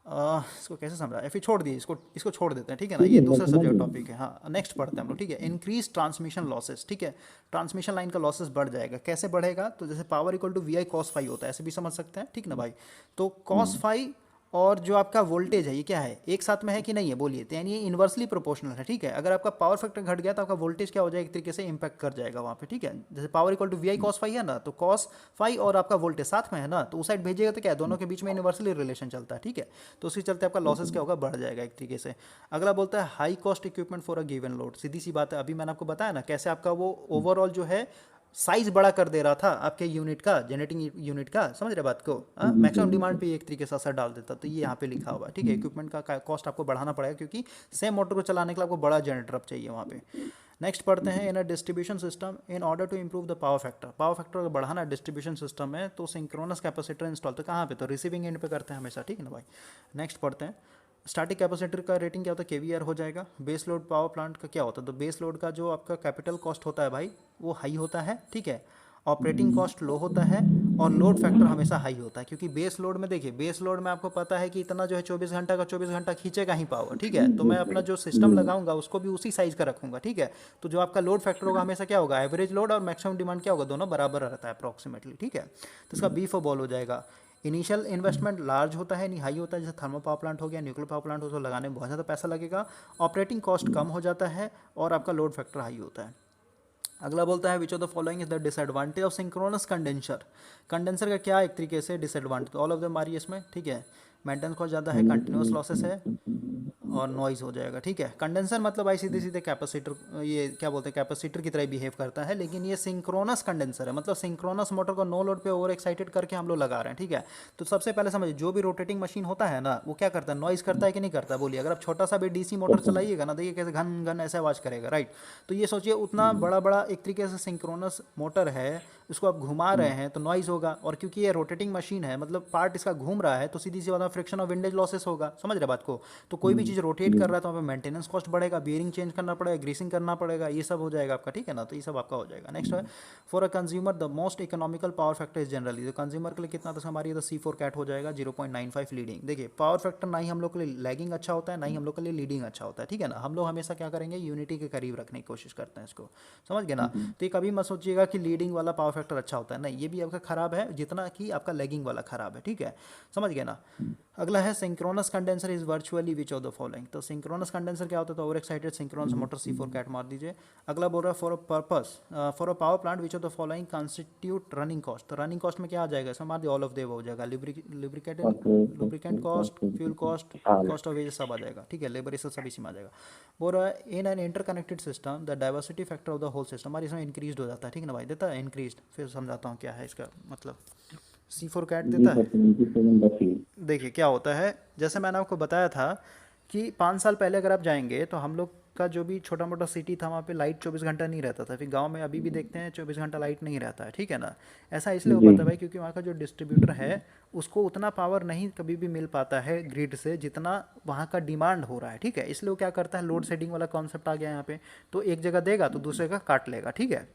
इसको कैसे समझा है, फिर छोड़ दिए इसको, इसको छोड़ देते हैं, ठीक है ना। ठीक ये है सर, दूसरा समझ सब्जेक्ट गए। टॉपिक है, हाँ। नेक्स्ट पढ़ते हैं हम लोग, ठीक है। इंक्रीज ट्रांसमिशन लॉसेस, ठीक है। ट्रांसमिशन लाइन का लॉसेस बढ़ जाएगा, कैसे बढ़ेगा, तो जैसे power equal to V I cos phi होता है, ऐसे भी समझ सकते हैं, ठीक ना भाई। तो कॉस फाई और जो आपका वोल्टेज है ये क्या है, एक साथ में है कि नहीं है, बोलिए। तो यानी ये इन्वर्सली प्रोपोर्शनल है, ठीक है। अगर आपका पावर फैक्टर घट गया तो आपका वोल्टेज क्या हो जाएगा, एक तरीके से इंपैक्ट कर जाएगा वहाँ पे, ठीक है। जैसे power equal to V I cos phi है ना, तो कॉस फाई और आपका वोल्टेज साथ में है ना, तो उस साइड भेजिएगा तो क्या है, दोनों के बीच में इन्वर्सली रिलेशन चलता है, ठीक है। तो उसके चलते आपका लॉसेस क्या होगा, बढ़ जाएगा एक तरीके से। अगला बोलता है high cost equipment for a given load, सीधी सी बात है, अभी मैंने आपको बताया ना कैसे आपका वो ओवरऑल जो है साइज बड़ा कर दे रहा था आपके यूनिट का, जनरेटिंग यूनिट का, समझ रहे बात को, मैक्सिमम डिमांड पे एक तरीके से असर डाल देता। तो ये यहाँ पे लिखा हुआ है, ठीक है। इक्विपमेंट का कॉस्ट आपको बढ़ाना पड़ेगा, क्योंकि सेम मोटर को चलाने के लिए आपको बड़ा जनरेटर अब चाहिए वहाँ पे। नेक्स्ट पढ़ते हैं, in a distribution system in order to improve the power factor. Power factor अगर बढ़ाना डिस्ट्रीब्यूशन सिस्टम में, तो सिंक्रोनस कैपेसिटर इंस्टॉल, तो कहाँ पे, तो रिसीविंग एंड पे करते हैं हमेशा, ठीक है ना भाई। नेक्स्ट पढ़ते हैं, स्टैटिक कैपेसिटर का रेटिंग क्या होता है, केवीआर हो जाएगा। बेस लोड पावर प्लांट का क्या होता है, तो बेस लोड का जो आपका कैपिटल कॉस्ट होता है भाई, वो हाई होता है, ठीक है। ऑपरेटिंग कॉस्ट लो होता है, और लोड फैक्टर हमेशा हाई होता है, क्योंकि बेस लोड में देखिए, बेस लोड में आपको पता है कि इतना जो है 24 घंटा का 24 घंटा खींचेगा ही पावर, ठीक है। तो मैं अपना जो सिस्टम लगाऊंगा उसको भी उसी साइज का रखूंगा, ठीक है। तो जो आपका लोड फैक्टर होगा हमेशा क्या होगा, एवरेज लोड और मैक्सिमम डिमांड क्या होगा, दोनों बराबर रहता है अप्रॉक्सीमेटली, ठीक है। तो इसका बी फॉर बॉल हो जाएगा। इनिशियल इन्वेस्टमेंट लार्ज होता है, नहीं हाई होता है, जैसे थर्मल पावर प्लांट हो गया, न्यूक्लियर पावर प्लांट हो, तो लगाने में बहुत ज़्यादा पैसा लगेगा। ऑपरेटिंग कॉस्ट कम हो जाता है, और आपका लोड फैक्टर हाई होता है। अगला बोलता है which of the following is the disadvantage of synchronous condenser. Condenser का क्या एक तरीके से डिसएडवांटेज, तो ऑल ऑफ देम मारिए इसमें, ठीक है। मेंटेनेंस कॉस्ट ज़्यादा है, कंटिन्यूस लॉसेस है और नॉइज़ हो जाएगा, ठीक है। कंडेंसर मतलब भाई सीधे सीधे कैपेसिटर, ये क्या बोलते हैं, कैपेसिटर की तरह बिहेव करता है, लेकिन ये सिंक्रोनस कंडेंसर है, मतलब सिंक्रोनस मोटर को नो लोड पे ओवर एक्साइटेड करके हम लोग लगा रहे हैं, ठीक है। तो सबसे पहले समझिए, जो भी रोटेटिंग मशीन होता है ना, वो क्या करता है, नॉइज़ करता है कि नहीं करता, बोलिए। अगर आप छोटा सा भी डीसी मोटर चलाइएगा ना, देखिए कैसे घन घन ऐसे आवाज़ करेगा, राइट। तो ये सोचिए उतना बड़ा बड़ा एक तरीके से सिंक्रोनस मोटर है, उसको आप घुमा रहे हैं तो नॉइज़ होगा, और क्योंकि ये रोटेटिंग मशीन है, मतलब पार्ट इसका घूम रहा है, तो सीधी सी बात फ्रिक्शन और विंडेज लॉसेस होगा, समझ रहे बात को। तो कोई भी चीज़ रोटेट कर रहा है तो वहाँ पे मेंटेनेंस कॉस्ट बढ़ेगा, बियरिंग चेंज करना पड़ेगा, ग्रीसिंग करना पड़ेगा, ये सब हो जाएगा आपका, ठीक है ना। तो ये सब आपका हो जाएगा। नेक्स्ट है, for a consumer the most economical power factor is generally, तो कंज्यूमर के लिए कितना, तो हमारी तो C4 कैट हो जाएगा 0.95 लीडिंग। देखिए पावर फैक्टर ना ही हम लोग के लिए लैगिंग अच्छा होता है, ना ही हम लोग के लिए लीडिंग अच्छा होता है, ठीक है ना। हम लोग हमेशा क्या करेंगे, यूनिटी के करीब रखने की कोशिश करते हैं इसको, समझ गए ना। तो ये कभी मत सोचिएगा कि लीडिंग वाला पावर फैक्टर अच्छा होता है, नहीं, ये भी आपका खराब है जितना कि आपका लैगिंग वाला खराब है, ठीक है, समझ गए ना। अगला है synchronous condenser is virtually which of the following, तो सिंक्रोनस कंडेंसर क्या होता है, तो over excited synchronous motor C4 cat मार दीजिए। अगला बोल रहा है for a purpose, for a power plant which of the following constitute running cost, तो रनिंग कॉस्ट में क्या आ जाएगा, इसमें मार दिया ऑल ऑफ देव हो जाएगा, lubricant cost, fuel cost, cost of wages सब आ जाएगा, ठीक है, लेबर ये सब इसी में आ जाएगा। बोल रहा है in an interconnected system the diversity factor of the whole system, हमारी इसमें इंक्रीज हो जाता है, ठीक है ना भाई, देता है इंक्रीज। फिर समझाता हूँ क्या है इसका मतलब, C4 कैट देता है। देखिए क्या होता है, जैसे मैंने आपको बताया था कि 5 साल पहले अगर आप जाएंगे तो हम लोग का जो भी छोटा मोटा सिटी था, वहाँ पे लाइट 24 घंटा नहीं रहता था। फिर गांव में अभी भी देखते हैं 24 घंटा लाइट नहीं रहता है, ठीक है ना। ऐसा इसलिए हो पाता है भाई क्योंकि वहाँ का जो डिस्ट्रीब्यूटर है उसको उतना पावर नहीं कभी भी मिल पाता है ग्रिड से जितना वहाँ का डिमांड हो रहा है, ठीक है। इसलिए वो क्या करता है, लोड शेडिंग वाला कॉन्सेप्ट आ गया यहाँ पे, तो एक जगह देगा तो दूसरे का काट लेगा, ठीक है।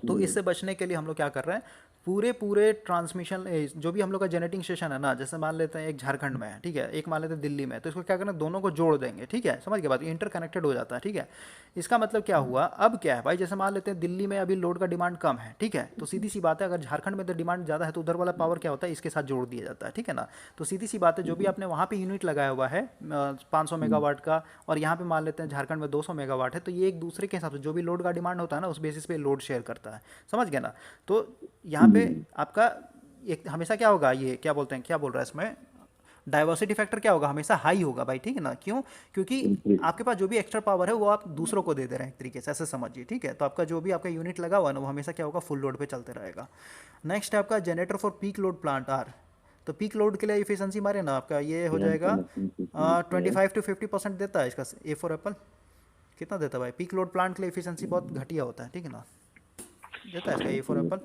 तो इससे बचने के लिए हम लोग क्या कर रहे हैं, पूरे पूरे ट्रांसमिशन जो भी हम लोग का जनरेटिंग स्टेशन है ना, जैसे मान लेते हैं एक झारखंड में है, ठीक है, एक मान लेते हैं दिल्ली में, तो इसको क्या करना, दोनों को जोड़ देंगे, ठीक है, समझ के बाद इंटरकनेक्टेड हो जाता है, ठीक है। इसका मतलब क्या हुआ, अब क्या है भाई, जैसे मान लेते हैं दिल्ली में अभी लोड का डिमांड कम है, ठीक है, तो सीधी सी बात है अगर झारखंड में तो डिमांड ज़्यादा है तो उधर वाला पावर क्या होता है, इसके साथ जोड़ दिया जाता है, ठीक है ना। तो सीधी सी बात है, जो भी आपने वहाँ पे यूनिट लगाया हुआ है 500 मेगावाट का, और यहाँ पे मान लेते हैं झारखंड में 200 मेगावाट है, तो ये एक दूसरे के हिसाब से जो भी लोड का डिमांड होता है ना, उस बेसिस पे लोड शेयर करता है, समझ गए ना। तो यहाँ पे आपका एक हमेशा क्या होगा, ये क्या बोलते हैं, क्या बोल रहा है इसमें, डाइवर्सिटी फैक्टर क्या होगा, हमेशा हाई होगा भाई, ठीक है ना। क्यों, क्योंकि आपके पास जो भी एक्स्ट्रा पावर है वो आप दूसरों को दे दे रहे हैं एक तरीके से, ऐसे समझिए, ठीक है। तो आपका जो भी आपका यूनिट लगा हुआ है ना, वो हमेशा क्या होगा, फुल लोड पे चलते रहेगा। नेक्स्ट है आपका generator for peak load plant are, तो पीक लोड के लिए इफिशियंसी मारे ना आपका ये हो जाएगा 25 to 50% देता है इसका, A4 एप्पल कितना देता है भाई, पीक लोड प्लांट के लिए इफिशियंसी बहुत घटिया होता है, ठीक है ना, देता है इसका A4 एप्पल।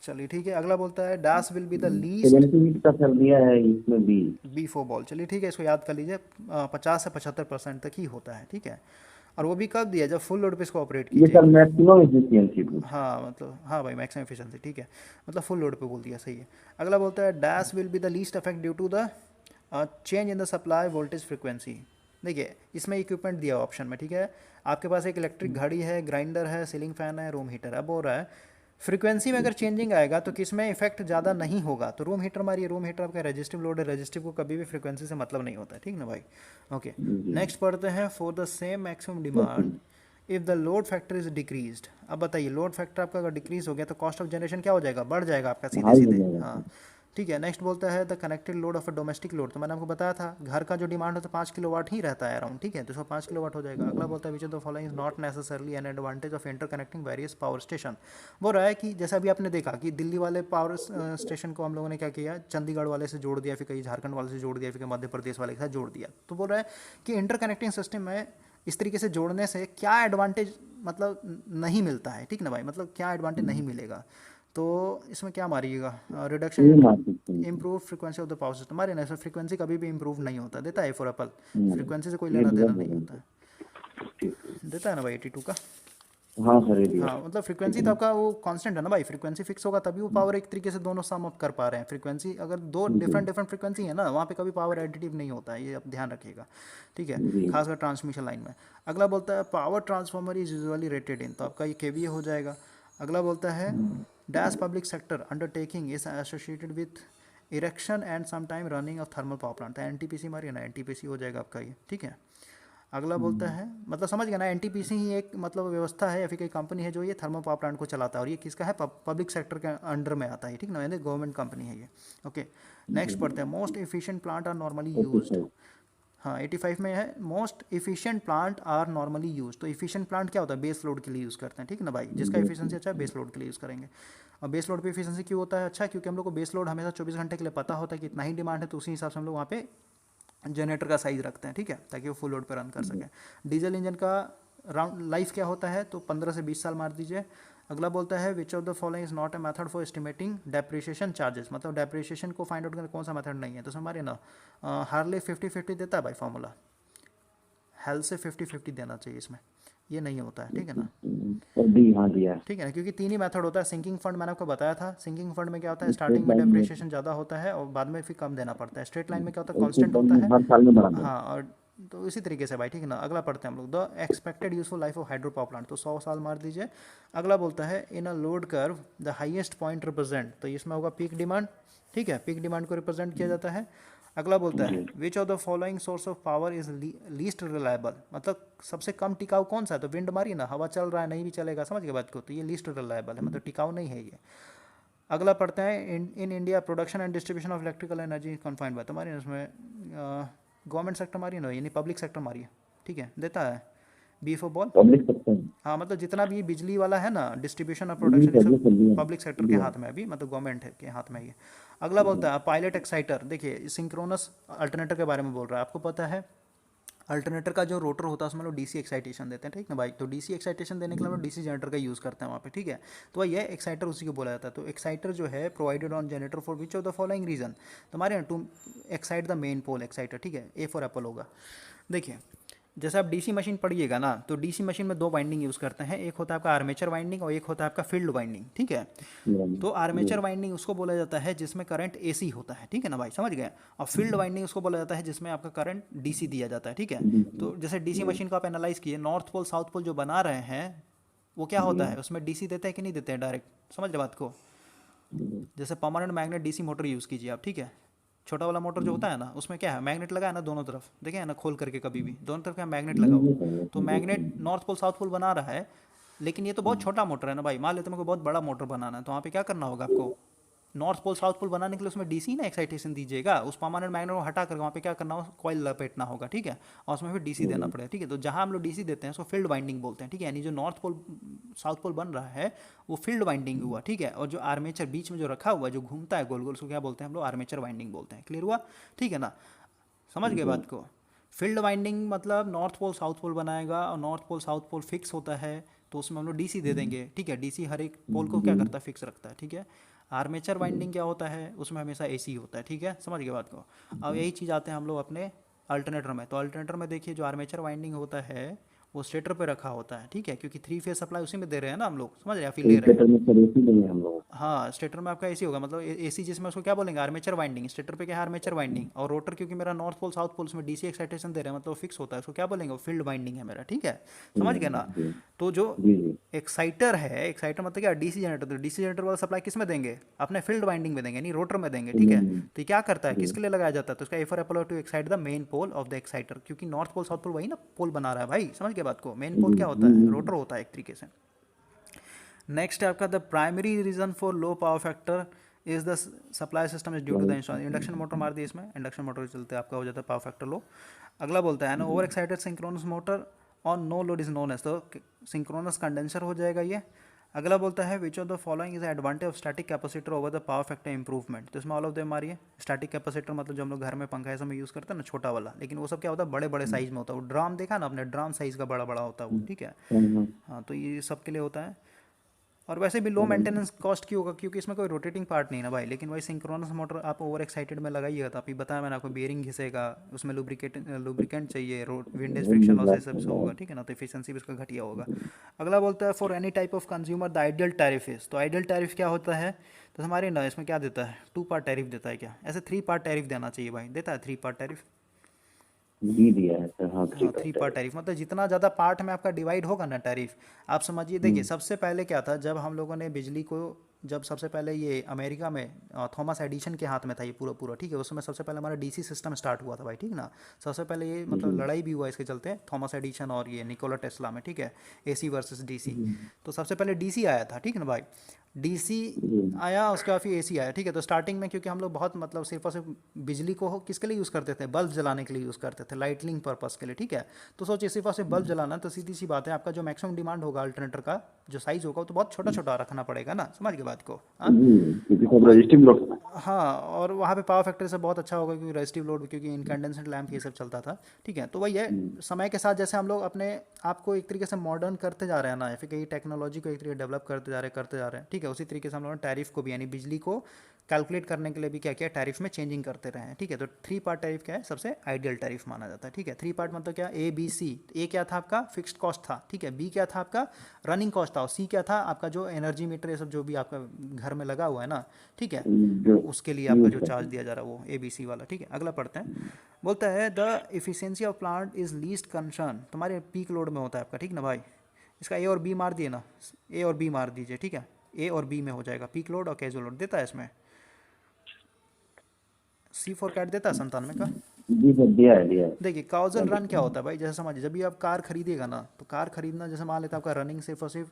चलिए ठीक है, अगला बोलता है dash will be the least, 70 का कर दिया है इसमें भी। B4 बॉल, चलिए ठीक है, इसको याद कर लीजिए, 50 से 75% तक ही होता है, ठीक है। और वो भी कब दिया, जब फुल लोड पे इसको ऑपरेट ये सर कीजिएगा। Maximum efficiency. हाँ मतलब, हाँ भाई मैक्सिमम एफिशिएंसी, ठीक है, मतलब फुल लोड पे बोल दिया, सही है। अगला बोलता है dash will be the least effect due to the change in the supply voltage frequency. देखिए इसमें इक्विपमेंट दिया ऑप्शन में, ठीक है, आपके पास एक इलेक्ट्रिक घड़ी है, ग्राइंडर है, सीलिंग फैन है, रूम हीटर है। अब बोल रहा है फ्रीक्वेंसी में अगर चेंजिंग आएगा तो किसमें इफेक्ट ज़्यादा नहीं होगा, तो रूम हीटर मारिए, रूम हीटर आपका रेजिस्टिव लोड है, रेजिस्टिव को कभी भी फ्रीक्वेंसी से मतलब नहीं होता है, ठीक ना भाई। ओके, नेक्स्ट पढ़ते हैं for the same maximum demand if the load factor is decreased. अब बताइए लोड फैक्टर आपका अगर डिक्रीज हो गया तो कॉस्ट ऑफ जनरेशन क्या हो जाएगा, बढ़ जाएगा आपका सीधे हाई हो सीधे, जाएगा। हाँ ठीक है। नेक्स्ट बोलता है the connected load of a domestic load, तो मैंने आपको बताया था घर का जो डिमांड होता है 5 किलोवाट ही रहता है अराउंड, ठीक है, तो इसका 5 किलोवाट हो जाएगा। अगला बोलता है which of the following is not necessarily an advantage of inter connecting various power station. बोल रहा है कि जैसे अभी आपने देखा कि दिल्ली वाले पावर स्टेशन को हम लोगों ने क्या किया, चंडीगढ़ वाले से जोड़ दिया, फिर कहीं झारखंड वाले से जोड़ दिया, फिर मध्य प्रदेश वाले के साथ जोड़ दिया। तो बोल रहा है कि इंटर कनेक्टिंग सिस्टम में इस तरीके से जोड़ने से क्या एडवांटेज मतलब नहीं मिलता है, ठीक ना भाई, मतलब क्या एडवांटेज नहीं मिलेगा। तो इसमें क्या मारिएगा, ये रिडक्शन मार सकते हैं। Improve frequency of the power system, मारे ना, इसमें फ्रीक्वेंसी कभी भी इम्प्रूव नहीं होता, देता है फॉर एप्पल, फ्रीक्वेंसी से कोई ये लेना बहुत देना नहीं बड़ा होता है, ठीक। देता है ना भाई 82 का। हाँ सर, ये दिया। हाँ मतलब फ्रीक्वेंसी तो आपका वो कांस्टेंट है ना भाई, फ्रीक्वेंसी फिक्स होगा तभी वो पावर एक तरीके से दोनों सम अप कर पा रहे हैं। फ्रीक्वेंसी अगर दो डिफरेंट डिफरेंट फ्रीक्वेंसी है ना, वहाँ पे कभी पावर एडिटिव नहीं होता है, ये आप ध्यान रखिएगा, ठीक है, जी। खासकर ट्रांसमिशन लाइन में। अगला बोलता है power transformer is usually rated in, तो आपका ये केवीए हो जाएगा। अगला बोलता है dash public sector undertaking is associated with erection and sometime running of thermal power plant, तो एनटीपीसी मारिए ना, एनटीपीसी हो जाएगा आपका ये, ठीक है। अगला बोलता है मतलब समझ गया ना, एनटीपीसी ही एक मतलब व्यवस्था है या फिर कोई कंपनी है जो ये थर्मल पावर प्लांट को चलाता है, और ये किसका है, पब्लिक सेक्टर के अंडर में आता है, ठीक ना, यानी गवर्नमेंट कंपनी है ये। ओके, नेक्स्ट पढ़ते हैं, most efficient plant are normally used. 45। हाँ 85 में है, most efficient plant are normally use. तो इफिशिएंट प्लांट क्या होता है, बेस लोड के लिए यूज़ करते हैं, ठीक है ना भाई, जिसका एफिशिएंसी अच्छा है बेस लोड के लिए यूज़ करेंगे। और बेस लोड पे एफिशिएंसी क्यों होता है अच्छा, क्योंकि हम लोग को बेस लोड हमेशा 24 घंटे के लिए पता होता है कि इतना ही डिमांड है, तो उसी हिसाब से हम लोग वहाँ पे जनरेटर का साइज रखते हैं, ठीक है, ताकि वो फुल लोड पर रन कर सकें। डीजल इंजन का राउंड लाइफ क्या होता है, तो 15 से 20 साल मार दीजिए। अगला बोलता है which of the following is not a method for estimating depreciation charges, मतलब डेप्रिसिएशन को फाइंड आउट करने कौन सा मेथड नहीं है। तो हमारे ना हार्ले 50-50 देता है भाई फॉर्मूला, हेल से 50-50 देना चाहिए इसमें, ये नहीं होता है, ठीक है ना, डी हाँ दिया है। ठीक है ना, क्योंकि तीन ही मेथड होता है। सिंकिंग फंड मैंने आपको बताया था, सिंकिंग फंड में क्या होता है, स्ट्रेट स्टार्टिंग में लाइन में, डेप्रिसिएशन ज़्यादा होता है और बाद में फिर कम देना पड़ता है। स्ट्रेट लाइन में क्या होता है, और स्ट्रेट कांस्टेंट लाइन होता में है। हर साल में बढ़ाते हैं। हाँ, और तो इसी तरीके से भाई, ठीक है ना। अगला पढ़ते हैं हम लोग, the expected useful life of hydro power plant, तो 100 साल मार दीजिए। अगला बोलता है in a load curve the highest point represent, तो इसमें होगा पीक डिमांड, ठीक है, पीक डिमांड को रिप्रेजेंट किया जाता है। अगला बोलता है which of the following source of power is least reliable, मतलब सबसे कम टिकाऊ कौन सा है, तो विंड मारी ना, हवा चल रहा है नहीं भी चलेगा, समझ गए बात को, तो ये लीस्ट रिलायबल है, मतलब टिकाऊ नहीं है ये। अगला पढ़ते हैं in India production and distribution of electrical energy confined by, तुम्हारी इसमें गवर्नमेंट सेक्टर मारी ना, यानी पब्लिक सेक्टर मारी है, ठीक है, देता है B for ball. Public sector. हाँ मतलब जितना भी बिजली वाला है ना, डिस्ट्रीब्यूशन और जी प्रोडक्शन, ये सर, ये सब सर जी पब्लिक सेक्टर के हाथ में है अभी, मतलब गवर्नमेंट है के हाथ में ही है। अगला बोलता है पायलट एक्साइटर, देखिए सिंक्रोनस अल्टरनेटर के बारे में बोल रहा है, आपको पता है अल्टरनेटर का जो रोटर होता है उसमें लोग डीसी एक्साइटेशन देते हैं, ठीक ना भाई, तो डीसी एक्साइटेशन देने के लिए हम लोग डीसी जनरेटर का यूज़ करते हैं वहाँ पे, ठीक है। तो ये एक्साइटर उसी को बोला जाता है। तो एक्साइटर जो है provided on generator for which of the following reason, तो हमारे to excite the main pole exciter, ठीक है, ए फॉर एप्पल होगा। देखिए जैसे आप डीसी मशीन पढ़िएगा ना, तो डीसी मशीन में दो वाइंडिंग यूज़ करते हैं, एक होता है आपका आर्मेचर वाइंडिंग और एक होता है आपका फील्ड वाइंडिंग, ठीक है। तो आर्मेचर वाइंडिंग उसको बोला जाता है जिसमें करंट एसी होता है, ठीक है ना भाई, समझ गए। और फील्ड वाइंडिंग उसको बोला जाता है जिसमें आपका करंट डीसी दिया जाता है, ठीक है। तो जैसे डीसी मशीन को आप एनालाइज किए, नॉर्थ पोल साउथ पोल जो बना रहे हैं वो क्या होता है, उसमें डीसी देते हैं कि नहीं देते हैं डायरेक्ट, समझ रहे बात को। जैसे permanent magnet DC motor use कीजिए आप, ठीक है, छोटा वाला मोटर जो होता है ना, उसमें क्या है, मैग्नेट लगा है ना दोनों तरफ, देखें ना खोल करके कभी भी दोनों तरफ क्या मैग्नेट लगा हुआ है। तो magnet north pole south pole बना रहा है, लेकिन ये तो बहुत छोटा मोटर है ना भाई, मान लेते हैं मेरे को बहुत बड़ा मोटर बनाना है, तो वहाँ पे क्या करना होगा आपको, नॉर्थ पोल साउथ पोल बनाने के लिए उसमें डीसी ना एक्साइटेशन दीजिएगा, उस परमानेंट मैग्नेट को हटा कर वहाँ पे क्या करना होगा, कॉइल लपेटना होगा, ठीक है, और उसमें फिर डीसी देना पड़ेगा, ठीक है। तो जहाँ हम लोग डीसी देते हैं उसको फील्ड वाइंडिंग बोलते हैं, ठीक है, यानी जो नॉर्थ पोल साउथ पोल बन रहा है वो फील्ड वाइंडिंग हुआ, ठीक है। और जो आर्मेचर बीच में जो रखा हुआ है जो घूमता है गोल गोल, उसको क्या बोलते हैं हम लोग, आर्मेचर वाइंडिंग बोलते हैं। क्लियर हुआ, ठीक है ना, समझ गए बात को। फील्ड वाइंडिंग मतलब नॉर्थ पोल साउथ पोल बनाएगा और north pole south pole fix होता है, तो उसमें हम लोग डीसी दे देंगे, ठीक है, डीसी हर एक पोल को क्या करता है, फिक्स रखता है, ठीक है। आर्मेचर वाइंडिंग क्या होता है, उसमें हमेशा एसी होता है, ठीक है, समझ गए बात को। अब यही चीज़ आते हैं हम लोग अपने अल्टरनेटर में, तो अल्टरनेटर में देखिए जो आर्मेचर वाइंडिंग होता है वो स्टेटर पे रखा होता है, ठीक है, क्योंकि 3 फेज सप्लाई उसी में दे रहे हैं ना हम लोग, समझ रहे हैं, फिर ले रहे हैं। स्टेटर में सर एसी नहीं है हम लोग। हाँ स्टेटर में आपका एसी होगा, मतलब एसी जिसमें उसको क्या बोलेंगे, आर्मेचर वाइंडिंग। स्टेटर पे क्या है, आर्मेचर वाइंडिंग। और रोटर क्योंकि मेरा नॉर्थ पोल साउथ पोल उसमें डीसी एक्साइटेशन दे रहे हैं, मतलब फिक्स होता है, उसको क्या बोलेंगे, फील्ड वाइंडिंग है मेरा, ठीक है, समझ गए ना। जी तो जो जी जी। एक्साइटर है, एक्साइटर मतलब क्या, डीसी जनरेटर, तो डीसी जनरेटर वाला सप्लाई किस में देंगे, अपने फील्ड वाइंडिंग में देंगे, नहीं रोटर में देंगे, ठीक है। तो ये क्या करता है, किसके लिए लगाया जाता है, तो उसका A for apple to excite the main pole of the exciter, क्योंकि नॉर्थ पोल साउथ पोल वही ना पोल बना रहा है भाई, समझ गए बात को। मेन पोल क्या होता है, रोटर होता है एक तरीके से। नेक्स्ट है आपका the primary reason for low power factor is the supply system is due to the induction motor मार दी इसमें, इंडक्शन मोटर के चलते आपका हो जाता है पावर फैक्टर लो। अगला बोलता है ना over excited synchronous motor on no load is known as, तो सिंक्रोनस कंडेंसर हो जाएगा ये। अगला बोलता है which of the following is advantage of static capacitor over the power factor improvement, तो इसमें ऑल ऑफ देम आ रही है। स्टैटिक कैपेसिटर मतलब जो हम लोग घर में पंखा ऐसा में यूज़ करते हैं ना, छोटा वाला, लेकिन वो सब क्या होता है, बड़े बड़े साइज में होता है, वो ड्राम देखा ना आपने, ड्राम साइज का बड़ा बड़ा होता है वो, ठीक है। हाँ तो ये सब के लिए होता है। और वैसे भी लो मेंटेनेंस कॉस्ट क्यों होगा, क्योंकि इसमें कोई रोटेटिंग पार्ट नहीं है ना भाई। लेकिन भाई सिंक्रोनस मोटर आप ओवर एक्साइटेड में लगाइएगा तो आप ही बताया मैंने आपको, बेयरिंग घिसेगा, उसमें लुब्रिकेंट चाहिए, विंडेज फ्रिक्शन लॉस ये सब होगा, ठीक है ना, तो एफिशिएंसी भी उसका घटिया होगा। अगला बोलता है for any type of consumer the ideal tariff is, तो आइडियल टैरिफ क्या होता है, तो हमारे ना इसमें क्या देता है, 2 पार्ट टैरिफ देता है क्या, ऐसे 3 पार्ट टैरिफ देना चाहिए भाई, देता है 3 पार्ट टैरिफ। जी दिया है सर, हाँ हाँ 3 पार्ट टैरिफ, मतलब जितना ज़्यादा पार्ट में आपका डिवाइड होगा ना टैरिफ, आप समझिए। देखिए सबसे पहले क्या था, जब हम लोगों ने बिजली को, जब सबसे पहले ये अमेरिका में थॉमस एडिशन के हाथ में था ये पूरा पूरा, ठीक है। उस समय सबसे पहले हमारा डीसी सिस्टम स्टार्ट हुआ था भाई, ठीक ना। सबसे पहले ये मतलब लड़ाई भी हुआ इसके चलते, थॉमस एडिशन और ये निकोला टेस्ला में, ठीक है, एसी वर्सेस डीसी। तो सबसे पहले डीसी आया था, ठीक है ना भाई। डीसी आया, उसके बाद फिर एसी आया, ठीक है। तो स्टार्टिंग में क्योंकि हम लोग बहुत मतलब सिर्फ और सिर्फ बिजली को किसके लिए यूज़ करते थे, बल्ब जलाने के लिए यूज़ करते थे, लाइटनिंग पर्पस के लिए, ठीक है। तो सोचिए सिर्फ और सिर्फ बल्ब जलाना, तो सीधी सी बात है आपका जो मैक्सिमम डिमांड होगा अल्टरनेटर का जो साइज़ होगा वो तो बहुत छोटा छोटा रखना पड़ेगा ना, समझ के बात को, हाँ। क्योंकि सब रजिस्टिव लोग। हाँ, और वहाँ पे पावर फैक्टर से बहुत अच्छा होगा क्योंकि रेजिस्टिव लोड, क्योंकि इनकैंडेसेंट लैंप ये सब चलता था, ठीक है। तो वही है, समय के साथ जैसे हम लोग अपने आप को एक तरीके से मॉडर्न करते जा रहे हैं ना, या फिर कई टेक्नोलॉजी को एक तरीके डेवलप करते जा रहे हैं, ठीक है। उसी तरीके से हम लोगों ने टैरिफ को भी, यानी बिजली को कैलकुलेट करने के लिए भी क्या किया, टैरिफ में चेंजिंग करते रहे हैं, ठीक है। तो 3 पार्ट टैरिफ क्या है, सबसे आइडियल टैरिफ माना जाता है, ठीक है। 3 पार्ट मतलब क्या, ए बी सी। ए क्या था आपका, फिक्स्ड कॉस्ट था, ठीक है। बी क्या था आपका, रनिंग कॉस्ट था। और सी क्या था आपका, जो एनर्जी मीटर ये सब जो भी आपका घर में लगा हुआ है ना, ठीक है, जो उसके लिए आपका जो चार्ज दिया जा रहा है वो ए बी सी वाला, ठीक है। अगला पढ़ते हैं, बोलता है the efficiency of plant is least concern, तुम्हारे पीक लोड में होता है आपका, ठीक ना भाई। इसका ए और बी मार दिए ना, ए और बी मार दीजिए, ठीक है। ए और बी में हो जाएगा पीक लोड और कैजुअल लोड देता है इसमें। C4 कैट देता है 97 का। जी सर, दिया है। देखिए काउजल रन क्या होता है भाई, जैसे समझिए जब भी आप कार खरीदिएगा ना, तो कार खरीदना जैसे मान लेते हैं आपका रनिंग सिर्फ और सिर्फ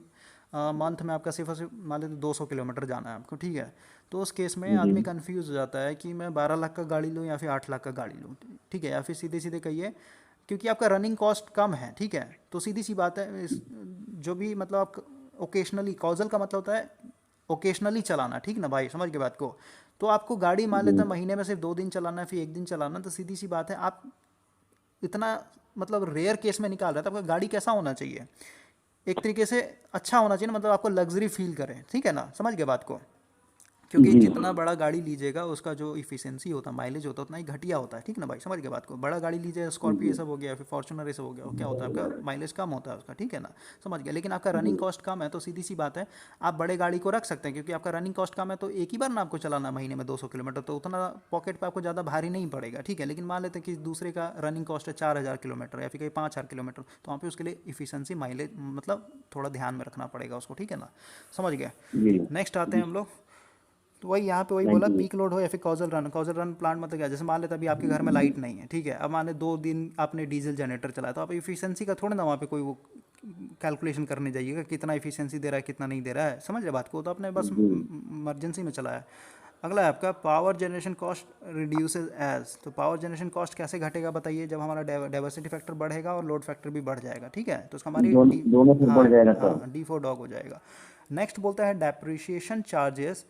मंथ में आपका सिर्फ और सिर्फ मान लेते 200 किलोमीटर जाना है आपको, ठीक है। तो उस केस में आदमी कंफ्यूज हो जाता है कि मैं 12 लाख का गाड़ी लूँ या फिर 8 लाख का गाड़ी लूँ, ठीक है। या फिर सीधे सीधे कहिए क्योंकि आपका रनिंग कॉस्ट कम है, ठीक है। तो सीधी सी बात है जो भी मतलब आप ओकेशनली, कॉजल का मतलब होता है ओकेशनली चलाना, ठीक ना भाई, समझ के बात को। तो आपको गाड़ी मान लेते हैं महीने में सिर्फ 2 दिन चलाना है, फिर 1 दिन चलाना, तो सीधी सी बात है आप इतना मतलब रेयर केस में निकाल रहा है, तो आपका गाड़ी कैसा होना चाहिए, एक तरीके से अच्छा होना चाहिए ना, मतलब आपको लग्जरी फील करे, ठीक है ना, समझ गए बात को। क्योंकि जितना बड़ा गाड़ी लीजिएगा उसका जो इफिशियंसी होता है, माइलेज होता है, उतना ही घटिया होता है, ठीक ना भाई, समझ गए बात को। बड़ा गाड़ी लीजिए, स्कॉर्पियो ये सब हो गया, फिर फॉर्चुनर ये सब हो गया, क्या होता है आपका माइलेज कम होता है उसका, ठीक है ना, समझ गया। लेकिन आपका रनिंग कॉस्ट कम है, तो सीधी सी बात है आप बड़े गाड़ी को रख सकते हैं, क्योंकि आपका रनिंग कॉस्ट कम है, तो एक ही बार ना आपको चलाना महीने में 200 किलोमीटर, तो उतना पॉकेट पर आपको ज़्यादा भारी नहीं पड़ेगा, ठीक है। लेकिन मान लेते हैं कि दूसरे का रनिंग कॉस्ट है 4000 किलोमीटर या फिर कहीं 5000 किलोमीटर, तो वहाँ पे उसके लिए इफिशियंसी माइलेज मतलब थोड़ा ध्यान में रखना पड़ेगा उसको, ठीक है ना, समझ गए। नेक्स्ट आते हैं हम लोग, तो वही यहाँ पे वही बोला पीक लोड हो या फिर causal run. Causal run plant मतलब क्या, जैसे मान लेते अभी आपके घर में लाइट नहीं है, ठीक है। अब मान ले 2 दिन आपने डीजल जनरेटर चलाया, तो आप इफिशियंसी का थोड़ा ना वहाँ पे कोई वो कैलकुलेशन करने जाइएगा कितना इफिशियंसी दे रहा है कितना नहीं दे रहा है, समझ रहे बात को। तो आपने बस इमरजेंसी में चलाया। अगला है आपका power generation cost reduces as. तो पावर जनरेशन कॉस्ट कैसे घटेगा बताइए, जब हमारा डाइवर्सिटी फैक्टर बढ़ेगा और लोड फैक्टर भी बढ़ जाएगा, ठीक है। तो उसका हमारी दोनों से बढ़ जाएगा सर। हाँ D4 डॉग हो जाएगा। नेक्स्ट बोलता है depreciation charges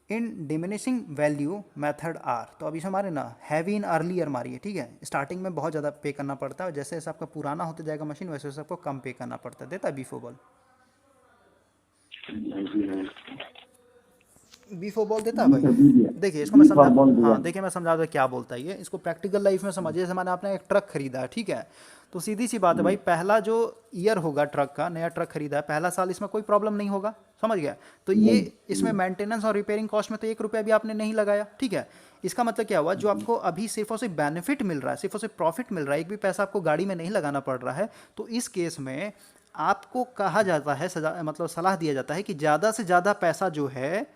in diminishing value method are. तो अभी से हमारे ना हैवी इन अर्लियर मारिए, ठीक है। स्टार्टिंग में बहुत ज़्यादा पे करना पड़ता है, जैसे जैसे आपका पुराना होता जाएगा मशीन वैसे वैसे आपको कम पे करना पड़ता है। देता है B4 बॉल देता है भाई। देखिए इसको मैं समझा, हाँ देखिए मैं समझा दूँ क्या बोलता है ये, इसको प्रैक्टिकल लाइफ में समझिए। जैसे मैंने आपने एक ट्रक खरीदा है, ठीक है। तो सीधी सी बात है भाई, पहला जो ईयर होगा ट्रक का, नया ट्रक खरीदा है, पहला साल इसमें कोई प्रॉब्लम नहीं होगा, समझ गया। तो ये इसमें मेंटेनेंस और रिपेयरिंग कॉस्ट में तो 1 रुपया भी आपने नहीं लगाया, ठीक है। इसका मतलब क्या हुआ, जो आपको अभी सिर्फ और सिर्फ बेनिफिट मिल रहा है, सिर्फ और सिर्फ प्रॉफिट मिल रहा है, एक भी पैसा आपको गाड़ी में नहीं लगाना पड़ रहा है। तो इस केस में आपको कहा जाता है, मतलब सलाह दिया जाता है कि ज़्यादा से ज़्यादा पैसा जो है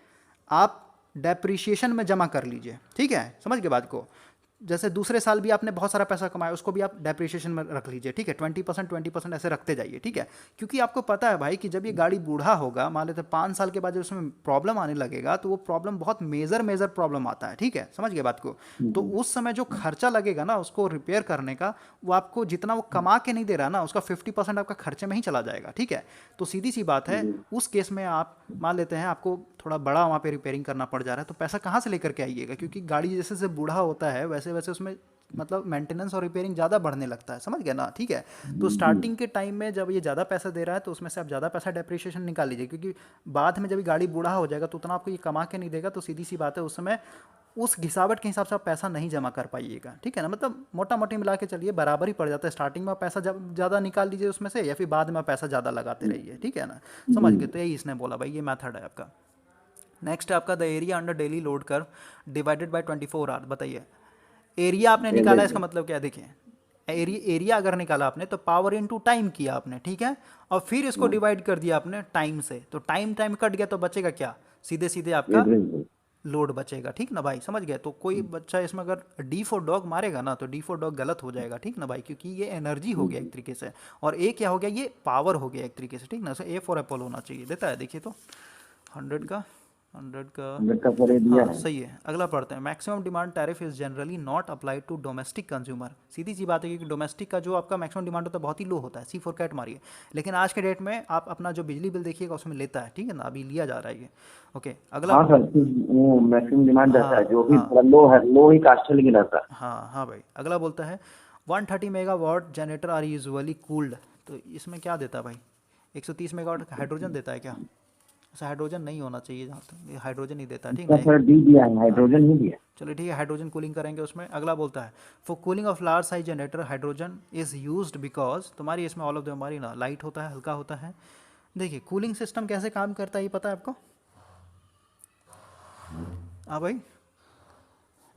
आप डेप्रिशिएशन में जमा कर लीजिए, ठीक है, समझ गए बात को। जैसे दूसरे साल भी आपने बहुत सारा पैसा कमाया, उसको भी आप डेप्रिशिएशन में रख लीजिए, ठीक है। 20% ऐसे रखते जाइए, ठीक है। क्योंकि आपको पता है भाई कि जब ये गाड़ी बूढ़ा होगा, मान लेते 5 साल के बाद जब उसमें प्रॉब्लम आने लगेगा, तो वो प्रॉब्लम बहुत मेजर प्रॉब्लम आता है, ठीक है, समझ गए बात को। तो उस समय जो खर्चा लगेगा ना उसको रिपेयर करने का, वो आपको जितना वो कमा के नहीं दे रहा ना, उसका 50% आपका खर्चे में ही चला जाएगा, ठीक है। तो सीधी सी बात है, उस केस में आप मान लेते हैं आपको थोड़ा बड़ा वहाँ पे रिपेयरिंग करना पड़ जा रहा है, तो पैसा कहाँ से लेकर के आइएगा, क्योंकि गाड़ी जैसे जैसे बूढ़ा होता है वैसे वैसे उसमें मतलब मेंटेनेंस और रिपेयरिंग ज़्यादा बढ़ने लगता है, समझ गए ना, ठीक है। तो स्टार्टिंग के टाइम में जब ये ज़्यादा पैसा दे रहा है, तो उसमें से आप ज़्यादा पैसा डेप्रिसिएशन निकाल लीजिए, क्योंकि बाद में जब ये गाड़ी बूढ़ा हो जाएगा तो उतना आपको ये कमा के नहीं देगा। तो सीधी सी बात है, उस समय उस घिसावट के हिसाब से आप पैसा नहीं जमा कर पाइएगा, ठीक है ना। मतलब मोटा मोटी मिला के चलिए बराबर ही पड़ जाता है। स्टार्टिंग में आप पैसा ज़्यादा निकाल लीजिए उसमें से, या फिर बाद में आप पैसा ज़्यादा लगाते रहिए, ठीक है ना, समझ गए। तो यही इसने बोला भाई, ये मैथड है आपका। नेक्स्ट है आपका the area under daily load curve divided by 24 hour. बताइए एरिया आपने निकाला, इसका मतलब क्या है, देखिए एरिया अगर निकाला आपने तो पावर इनटू टाइम किया आपने, ठीक है, और फिर इसको डिवाइड कर दिया आपने टाइम से, तो टाइम कट गया तो बचेगा क्या, सीधे सीधे आपका लोड बचेगा, ठीक ना भाई, समझ गए। तो कोई बच्चा इसमें अगर डी फॉर डॉग मारेगा ना तो डी फॉर डॉग गलत हो जाएगा, ठीक ना भाई, क्योंकि ये एनर्जी हो गया एक तरीके से, और ए क्या हो गया, ये पावर हो गया एक तरीके से, ठीक ना। सो ए फॉर एप्पल होना चाहिए, देता है देखिए तो 100 का 100 का पर दिया हाँ है। सही है। अगला पढ़ते हैं, maximum demand tariff is generally not applied to domestic consumer. सीधी सी बात है कि डोमेस्टिक का जो आपका मैक्सिमम डिमांड होता है बहुत ही लो होता है, सी फॉर कैट मारिए। लेकिन आज के डेट में आप अपना जो बिजली बिल देखिएगा उसमें लेता है, ठीक है ना, अभी लिया जा रहा है ये। ओके अगला। हाँ सर, वो मैक्सिमम डिमांड रहता है, हाँ जो भी हाँ थोड़ा लो है, लो ही कास्ट है लेकिन रहता है। हाँ हाँ भाई। अगला बोलता है 130 megawatt generator are usually cooled. तो इसमें क्या देता है भाई, 130 मेगावाट हाइड्रोजन देता है क्या? ऐसा हाइड्रोजन नहीं होना चाहिए, जहाँ तक ये हाइड्रोजन नहीं देता, ठीक इसका ना। सर डी दिया है, हाँ हाइड्रोजन ही दिया चलिए ठीक है, हाइड्रोजन कूलिंग करेंगे उसमें। अगला बोलता है for cooling of large size generator hydrogen is used because, तुम्हारी इसमें ऑल ऑफ द हमारी ना लाइट होता है, हल्का होता है। देखिए कूलिंग सिस्टम कैसे काम करता है ये पता है आपको? हाँ भाई।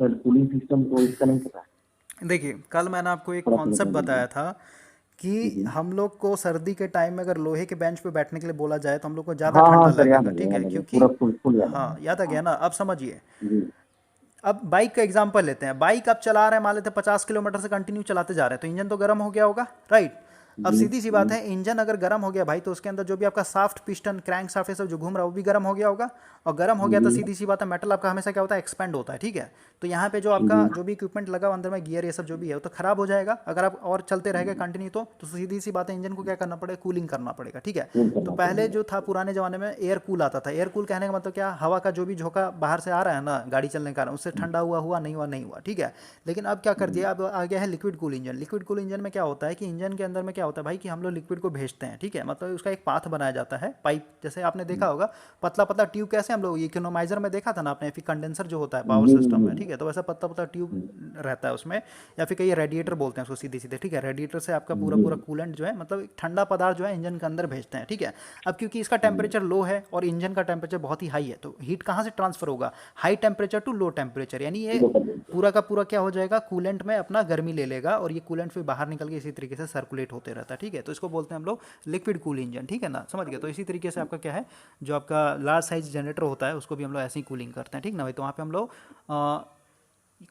सर। कूलिंग सिस्टम तो इसका नहीं पता है। देखिए कल मैंने आपको एक थोड़ा सा कॉन्सेप्ट बता बताया दीजिए। था कि हम लोग को सर्दी के टाइम में अगर लोहे के बेंच पे बैठने के लिए बोला जाए तो हम लोग को ज़्यादा हाँ हाँ ठंडा सर, याद लगेगा, आ गया, ठीक है, याद आ गया, क्योंकि पूरा फुल फुल याद आ हाँ याद आ गया ना। अब समझिए, गया जी। अब बाइक का एग्जांपल लेते हैं। बाइक आप चला रहे हैं, मान लेते हैं 50 किलोमीटर से कंटिन्यू चलाते जा रहे हैं, तो इंजन तो गर्म हो गया होगा, राइट। अब जी सीधी सी बात जी। है, इंजन अगर गर्म हो गया भाई तो उसके अंदर जो भी आपका साफ्ट पिस्टन क्रैंक शाफ्ट ये सब जो घूम रहा है वो भी गर्म हो गया होगा, और गर्म हो गया तो जी सीधी सी बात है मेटल आपका हमेशा क्या होता है, एक्सपेंड होता है, ठीक है। तो यहाँ पे जो आपका जी। जो भी इक्विपमेंट लगा हुआ अंदर में गियर ये सब जो भी है वो तो खराब हो जाएगा अगर आप और चलते रहेगा कंटिन्यू, तो सीधी सी बात है इंजन को क्या करना पड़ेगा, कूलिंग करना पड़ेगा, ठीक है। कूल तो करना पहले पड़ेगा। जो था पुराने ज़माने में एयर कूल आता था। एयर कूल कहने का मतलब क्या, हवा का जो भी झोंका बाहर से आ रहा है ना गाड़ी चलने के कारण, उससे ठंडा हुआ हुआ नहीं हुआ नहीं हुआ, ठीक है। लेकिन अब क्या कर दिया, अब आ गया है liquid cool engine. Liquid cool engine में क्या होता है कि इंजन के अंदर में क्या होता है भाई कि हम लोग लिक्विड को भेजते हैं, ठीक है, मतलब उसका एक पाथ बनाया जाता है, पाइप जैसे आपने देखा होगा पतला पतला ट्यूब, कैसे हम लोग इकोनोमाइजर में देखा था ना आपने, फिर कंडेंसर जो होता है पावर जी सिस्टम जी में, ठीक है, तो वैसा पतला पतला ट्यूब रहता है उसमें, या फिर कई रेडिएटर बोलते हैं उसको सीधे सीधे, ठीक है। रेडिएटर से आपका पूरा जी। पूरा कूलेंट जो है मतलब एक ठंडा पदार्थ जो है इंजन के अंदर भेजते हैं, ठीक है। अब क्योंकि इसका टेम्परेचर लो है और इंजन का टेम्परेचर बहुत ही हाई है, तो हीट कहाँ से ट्रांसफर होगा, high temperature to low temperature, यानी ये लो कर देते पूरा का पूरा क्या हो जाएगा, कूलेंट में अपना गर्मी ले लेगा और ये कूलेंट फिर बाहर निकल के इसी तरीके से सर्कुलेट होते रहता है, ठीक है। तो इसको बोलते हैं हम लोग लिक्विड कूल इंजन, ठीक है ना, समझ गए। तो इसी तरीके से आपका क्या है, जो आपका लार्ज साइज जनरेटर होता है उसको भी हम लोग ऐसे ही कूलिंग करते हैं, ठीक ना भाई। तो वहाँ पे हम लोग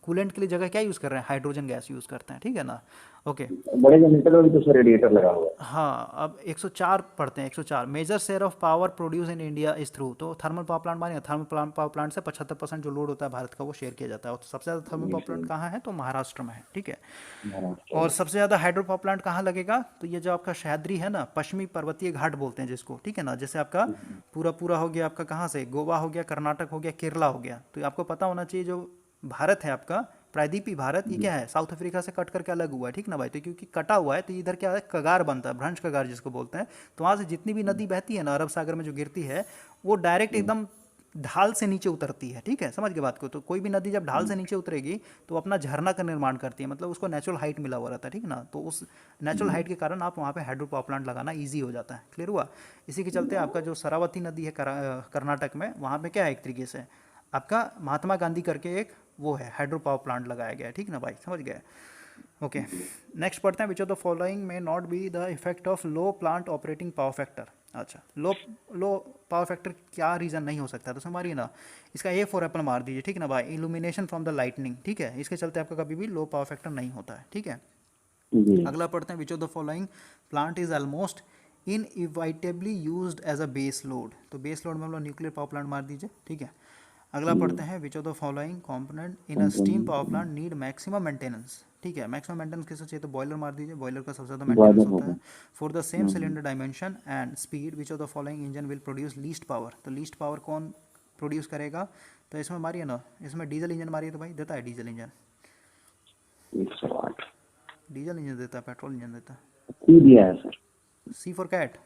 कूलेंट के लिए जगह क्या यूज़ कर रहे हैं, हाइड्रोजन गैस यूज़ करते हैं, ठीक है ना। ओके। हैं। बड़े जनरेटर में भी तो सर रेडिएटर लगा हुआ है। हाँ अब 104 पढ़ते हैं। 104 major share of power produce in India is through, तो थर्मल पावर प्लांट मानिए, थर्मल पावर प्लांट से 75% जो लोड होता है भारत का वो शेयर किया जाता है, और सबसे ज़्यादा थर्मल जी पावर प्लांट सर। कहाँ है, तो महाराष्ट्र में है, ठीक है। महाराष्ट्र और में। सबसे ज़्यादा हाइड्रो पावर प्लांट कहाँ लगेगा, तो ये जो आपका सह्याद्री है ना, पश्चिमी पर्वतीय घाट बोलते हैं जिसको, ठीक है ना। जैसे आपका पूरा पूरा हो गया आपका कहाँ से, गोवा हो गया, कर्नाटक हो गया, केरला हो गया। तो आपको पता होना चाहिए जो भारत है आपका प्रायद्वीपीय भारत, ये क्या है, साउथ अफ्रीका से कट करके अलग हुआ है, ठीक ना भाई। तो क्योंकि कटा हुआ है तो इधर क्या है, कगार बनता है, भ्रंश कगार जिसको बोलते हैं। तो वहाँ से जितनी भी नदी बहती है ना अरब सागर में जो गिरती है, वो डायरेक्ट एकदम ढाल से नीचे उतरती है, ठीक है, समझ गए बात को। तो कोई भी नदी जब ढाल से नीचे उतरेगी तो अपना झरना का निर्माण करती है, मतलब उसको नेचुरल हाइट मिला हुआ रहता है, ठीक ना। तो उस नेचुरल हाइट के कारण आप वहाँ पे हाइड्रो पावर प्लांट लगाना ईजी हो जाता है, क्लियर हुआ। इसी के चलते आपका जो शरावती नदी है कर्नाटक में, वहाँ पे क्या है, एक तरीके से आपका महात्मा गांधी करके एक वो है हाइड्रो पावर प्लांट लगाया गया है, ठीक ना भाई, समझ गए। ओके नेक्स्ट पढ़ते हैं, विच ऑफ द फॉलोइंग में not be the effect of low plant operating power factor. अच्छा लो लो पावर फैक्टर क्या रीज़न नहीं हो सकता, तो समझिए ना, इसका ए फॉर एप्पल मार दीजिए, ठीक है ना भाई। इल्यूमिनेशन फ्रॉम द लाइटनिंग, ठीक है, इसके चलते आपका कभी भी लो पावर फैक्टर नहीं होता है, ठीक है। जी। अगला पढ़ते हैं, which of the following plant is almost inevitably used as a base load. तो बेस लोड में हम लोग न्यूक्लियर पावर प्लांट मार दीजिए, ठीक है। अगला पढ़ते हैं, which of the following component in a steam power plant need maximum maintenance, ठीक है। मैक्सिमम मेंटेनेंस किससे चाहिए, तो बॉयलर मार दीजिए, बॉयलर का सबसे ज़्यादा मेंटेनेंस बॉयलर होता होगा। है। For the same cylinder dimension and speed which of the following engine will produce least power. तो लीस्ट पावर कौन प्रोड्यूस करेगा, तो इसमें मारिए ना, इसमें डीजल इंजन मारिए, तो भाई देता है डीजल इंजन, 108। डीजल इंजन देता है, पेट्रोल इंजन देता सी दिया है सर। है। सी फॉर कैट।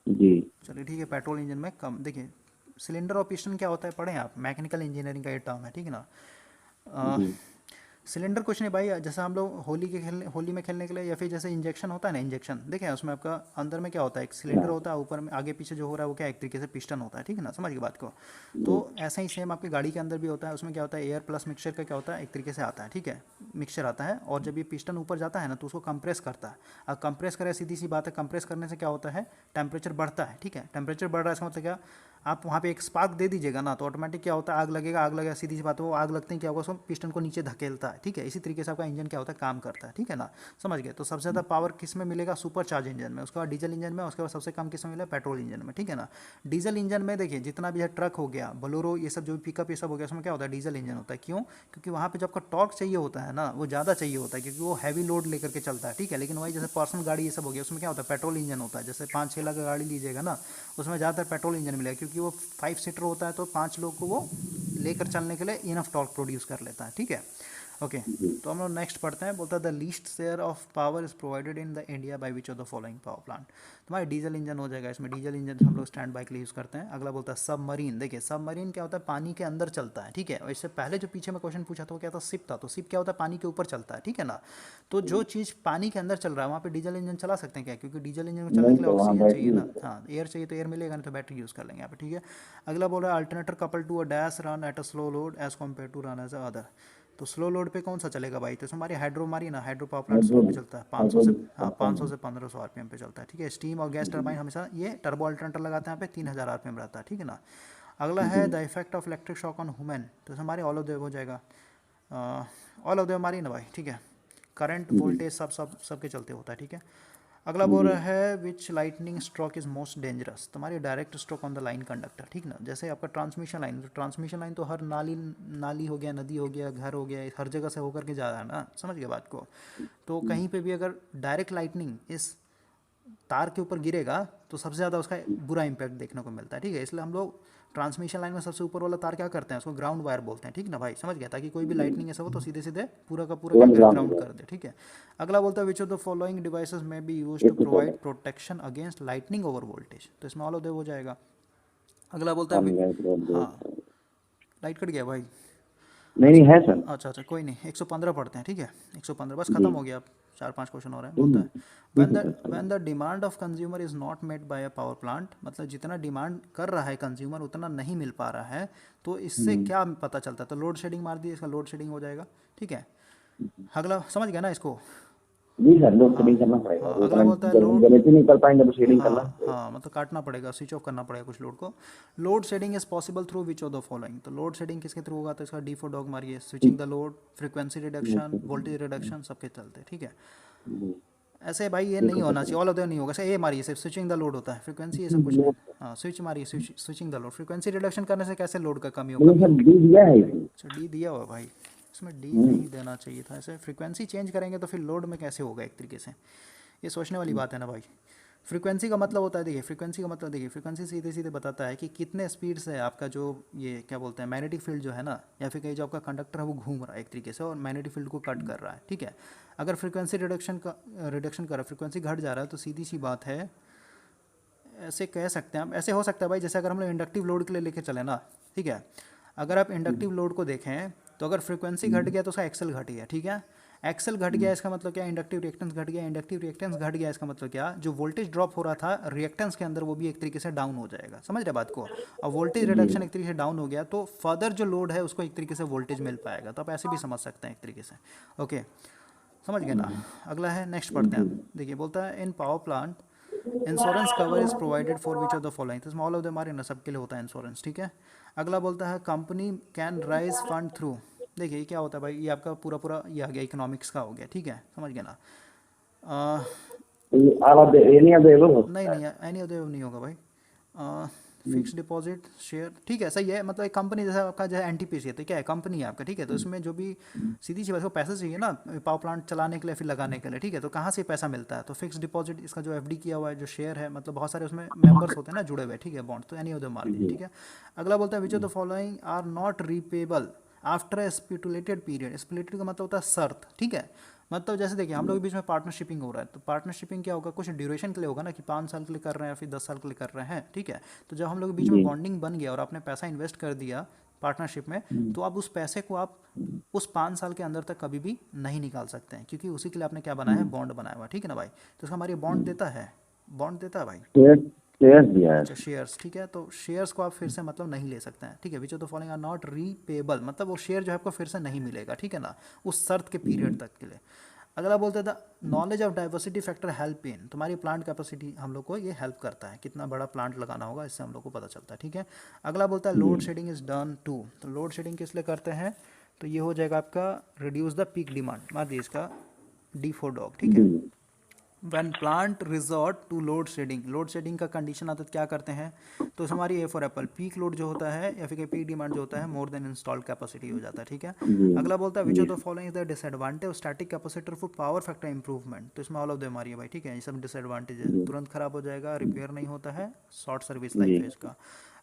जी चलिए ठीक है, पेट्रोल इंजन में कम। देखिए सिलेंडर और पिस्टन क्या होता है, पढ़ें आप, मैकेनिकल इंजीनियरिंग का ये टर्म है, ठीक है ना। जी। सिलेंडर कुछ नहीं भाई, जैसे हम लोग होली में खेलने के लिए, या फिर जैसे इंजेक्शन होता है ना, इंजेक्शन देखें उसमें आपका अंदर में क्या होता है, एक सिलेंडर होता है, ऊपर में आगे पीछे जो हो रहा है वो क्या एक तरीके से पिस्टन होता है, ठीक है ना, समझ गए बात को। तो ऐसा ही सेम आपकी गाड़ी के अंदर भी होता है, उसमें क्या होता है, एयर प्लस मिक्सचर का क्या होता है, एक तरीके से आता है, ठीक है, मिक्सचर आता है। और जब ये पिस्टन ऊपर जाता है ना तो उसको कंप्रेस करता है। अब कंप्रेस करे, सीधी सी बात है, कंप्रेस करने से क्या होता है, टेम्परेचर बढ़ता है, ठीक है। टेम्परेचर बढ़ रहा है इसका मतलब क्या, आप वहाँ पे एक स्पार्क दे दीजिएगा ना, तो ऑटोमेटिक क्या होता है, आग लगेगा, आग लगेगा, सीधी सी बात है, वो आग लगते ही क्या होगा, उसको पिस्टन को नीचे धकेलता है, ठीक है। इसी तरीके से आपका इंजन क्या होता है, काम करता है, ठीक है ना, समझ गए। तो सबसे ज़्यादा पावर किस में मिलेगा, सुपर चार्ज इंजन में, उसके बाद डीजल इंजन में, उसके बाद सबसे कम किस में मिलेगा, पेट्रोल इंजन में, ठीक है ना। डीजल इंजन में देखिए जितना भी है, ट्रक हो गया, बोलेरो, ये सब जो पिकअप ये सब हो गया, उसमें क्या होता है, डीजल इंजन होता है। क्यों? क्योंकि वहाँ पे जो आपका टॉर्क चाहिए होता है ना, वो ज़्यादा चाहिए होता है, क्योंकि वो हैवी लोड लेकर के चलता है, ठीक है। लेकिन वही जैसे पर्सनल गाड़ी ये सब हो गया, उसमें क्या होता है, पेट्रोल इंजन होता है। जैसे 5-6 लाख की गाड़ी लीजिएगा ना, उसमें ज़्यादातर पेट्रोल इंजन मिलेगा, क्योंकि वो 5 सीटर होता है, तो 5 लोग को वो लेकर चलने के लिए इनफ टॉर्क प्रोड्यूस कर लेता है, ठीक है। ओके, तो हम लोग नेक्स्ट पढ़ते हैं। बोलता है the least share of power is provided in the India by which of the following power plant. तुम्हारे डीजल इंजन हो जाएगा, इसमें डीजल इंजन हम लोग स्टैंड बाय के लिए यूज़ करते हैं। अगला बोलता है सबमरीन। देखिए सबमरीन क्या होता है, पानी के अंदर चलता है, ठीक है। और इससे पहले जो पीछे में क्वेश्चन पूछा था वो क्या था, शिप था। तो शिप क्या होता है, पानी के ऊपर चलता है, ठीक है ना। तो जो चीज़ पानी के अंदर चल रहा है वहाँ पे डीजल इंजन चला सकते हैं क्या, क्योंकि डीजल इंजन को चलने नहीं के लिए तो वहाँ ऑक्सीजन चाहिए बैटरी ना, हाँ एयर चाहिए, तो एयर मिलेगा नहीं तो बैटरी यूज़ कर लेंगे यहाँ पे, ठीक है। अगला बोल रहा है alternator couple to a dash run at a slow load as compare to run as a other. तो स्लो लोड पे कौन सा चलेगा भाई, तो हमारी हाइड्रो हमारी ना, हाइड्रो पावर प्लांट स्लो पे चलता है, 500 से, हाँ 500 से 1500 आरपीएम पे चलता है, ठीक है। स्टीम और गैस टरबाइन हमेशा ये टर्बो अल्टरनेटर लगाते हैं यहाँ पे, 3000 आरपीएम रहता है, ठीक है ना। अगला है the effect of electric shock on human. तो हमारे ऑल ऑफ देव हो जाएगा, ऑल ऑफ देव हमारी ना भाई, ठीक है। करंट वोल्टेज सब सब सबके चलते होता है, ठीक है। अगला बोल रहा है which lightning stroke is most dangerous. तुम्हारी direct stroke on the line conductor, ठीक ना। जैसे आपका ट्रांसमिशन लाइन, तो ट्रांसमिशन लाइन तो हर नाली नाली हो गया, नदी हो गया, घर हो गया, हर जगह से होकर के जा रहा है ना, समझ गए बात को। तो कहीं पे भी अगर डायरेक्ट लाइटनिंग इस तार के ऊपर गिरेगा तो सबसे ज़्यादा उसका बुरा इम्पैक्ट देखने को मिलता है, ठीक है। इसलिए हम लोग ट्रांसमिशन लाइन में सबसे ऊपर वाला तार क्या करते हैं, उसको ग्राउंड वायर बोलते हैं, ठीक ना भाई, समझ गया। ताकि कोई भी लाइटनिंग ऐसा हो तो सीधे सीधे पूरा का पूरा क्या तुरंत करे, ग्राउंड ग्राउंड हो कर दे, ठीक है। अगला बोलता है which of the following devices may be use to provide protection against lightning over voltage. तो इसमें ऑल ऑफ दे हो जाएगा। अगला बोलता है हाँ, लाइट कट गया भाई। नहीं नहीं है सर। अच्छा अच्छा कोई नहीं, 115 पढ़ते हैं, ठीक है। 115 बस जी। खत्म हो गया, अब 4-5 क्वेश्चन हो रहे हैं। बोलता है ठीक है sir. When the demand of consumer is not met by a power plant, मतलब जितना डिमांड कर रहा है कंज्यूमर उतना नहीं मिल पा रहा है, तो इससे क्या पता चलता है, तो लोड शेडिंग मार दिए, इसका लोड शेडिंग हो जाएगा, ठीक है। अगला समझ गया ना इसको। जी सर, लोड हाँ शेडिंग करना पड़ेगा, हाँ, वो अगला इतना बोलता है जब हम लोड, जनरेट ही नहीं कर पाएंगे तो शेडिंग करना हाँ पड़ेगा। हाँ, मतलब काटना पड़ेगा, स्विच ऑफ करना पड़ेगा कुछ लोड को। Load shedding is possible through which of the following. तो लोड शेडिंग किसके थ्रू होगा, तो इसका डी फॉर डॉग मारिए, switching the load, frequency reduction, voltage reduction, सबके चलते, ठीक है। जी, ऐसे भाई ये ठीक नहीं है होना सर। चाहिए, ऑल ऑफ देम नहीं होगा, ऐसे ए मारिए, सिर्फ स्विचिंग द लोड होता है, फ्रीक्वेंसी ये सब कुछ नहीं। हाँ स्विच मारिए, switching the load, frequency reduction करने से कैसे लोड का कमी हो, लेकिन कमी सर हो। डी दिया है इसमें। अच्छा डी दिया हुआ है भाई, इसमें डी हम्म, नहीं देना चाहिए था, ऐसे फ्रीक्वेंसी चेंज करेंगे तो फिर लोड में कैसे होगा एक तरीके से, ये सोचने वाली बात है ना भाई। फ्रीक्वेंसी का मतलब होता है, देखिए फ्रीक्वेंसी का मतलब, देखिए फ्रीक्वेंसी सीधे सीधे बताता है कि कितने स्पीड से आपका जो ये क्या बोलते हैं मैग्नेटिक फील्ड जो है ना, या फिर कहीं जो आपका कंडक्टर है वो घूम रहा है एक तरीके से और मैग्नेटिक फील्ड को कट कर रहा है, ठीक है। अगर फ्रीक्वेंसी रिडक्शन कर रहा है, फ्रीक्वेंसी घट जा रहा है, तो सीधी सी बात है, ऐसे कह सकते हैं हम, ऐसे हो सकता है भाई, जैसे अगर हम लोग इंडक्टिव लोड के लिए लेके चले ना, ठीक है। अगर आप इंडक्टिव लोड को देखें तो अगर फ्रीक्वेंसी घट गया तो उसका एक्सेल घट गया, ठीक है। एक्सेल घट गया इसका मतलब क्या, इंडक्टिव रिएक्टेंस घट गया, इंडक्टिव रिएक्टेंस घट गया इसका मतलब क्या, जो वोल्टेज ड्रॉप हो रहा था रिएक्टेंस के अंदर वो भी एक तरीके से डाउन हो जाएगा, समझ रहे बात को। और वोल्टेज जी। रिडक्शन एक तरीके से डाउन हो गया तो फर्दर जो लोड है उसको एक तरीके से वोल्टेज मिल पाएगा, तो आप ऐसे भी समझ सकते हैं एक तरीके से, ओके समझ गए ना। अगला है, नेक्स्ट पढ़ते हैं जी। हम। देखिए बोलता है in power plant insurance cover is provided for which of the following. तो ऑल ऑफ द हमारे ना सबके लिए होता है इंश्योरेंस, ठीक है। अगला बोलता है company can rise fund through. देखिए ये क्या होता है भाई, ये आपका पूरा पूरा ये आ गया इकोनॉमिक्स का हो गया, ठीक है, समझ गए ना। एनी अवेलेबल नहीं होता है। नहीं एनी अदर नहीं होगा भाई। फिक्स डिपॉजिट शेयर, ठीक है सही है, मतलब एक कंपनी जैसा आपका जैसे एनटीपीसी है, तो क्या है कंपनी है आपका, ठीक है। तो इसमें जो भी सीधी सी बात को पैसे चाहिए ना पावर प्लांट चलाने के लिए फिर लगाने के लिए, ठीक है। तो कहाँ से पैसा मिलता है, तो फिक्स डिपॉजिट, इसका जो एफडी किया हुआ है जो शेयर है, मतलब बहुत सारे उसमें मेंबर्स होते हैं ना जुड़े हुए, ठीक है, बॉन्ड, तो एनी ऑफ मार दिए, जी। ठीक है। अगला बोलता है which of the following are not repayable after a stipulated period. Stipulated का मतलब होता है शर्त, ठीक है। मतलब जैसे देखिए हम लोग के बीच में पार्टनरशिपिंग हो रहा है, तो पार्टनरशिपिंग क्या होगा, कुछ ड्यूरेशन के लिए होगा ना, कि 5 साल के लिए कर रहे हैं या फिर 10 साल के लिए कर रहे हैं, ठीक है। तो जब हम लोग के बीच में जी। बॉन्डिंग बन गया और आपने पैसा इन्वेस्ट कर दिया पार्टनरशिप में, तो आप उस पैसे को आप उस 5 साल के अंदर तक कभी भी नहीं निकाल सकते हैं, क्योंकि उसी के लिए आपने क्या बनाया है, बॉन्ड बनाया हुआ, ठीक है ना भाई। तो इसका हमारी बॉन्ड देता है, बॉन्ड देता है भाई। शेयर शेयर दिया है। अच्छा शेयर्स, ठीक है। तो शेयर्स को आप फिर से मतलब नहीं ले सकते हैं, ठीक है। Which of the following are not repayable, मतलब वो शेयर जो है आपको फिर से नहीं मिलेगा, ठीक है ना, उस शर्त के पीरियड तक के लिए। अगला बोलते the knowledge of diversity factor help in, तुम्हारी प्लांट कैपेसिटी हम लोग को ये हेल्प करता है, कितना बड़ा प्लांट लगाना होगा इससे हम लोग को पता चलता है, ठीक है। अगला बोलता है load shedding is done to, तो लोड शेडिंग किस लिए करते हैं, तो ये हो जाएगा आपका रिड्यूस द पीक डिमांड, मान लीजिए इसका डी फॉर डॉग, ठीक है। When plant resort to load shedding, load shedding का कंडीशन आता है क्या करते हैं, तो इसमें हमारी A for apple peak load जो होता है या फिर पीक डिमांड जो होता है मोर देन इंस्टॉल्ड कैपेसिटी हो जाता है, ठीक है। अगला बोलता है which of the following is the disadvantage of static capacitor for power factor improvement, तो इसमें ऑल ऑफ देम आ रही है भाई, ठीक है। ये सब डिसएडवांटेज है, तुरंत खराब हो जाएगा, रिपेयर नहीं होता है, शॉर्ट सर्विस लाइफ है इसका।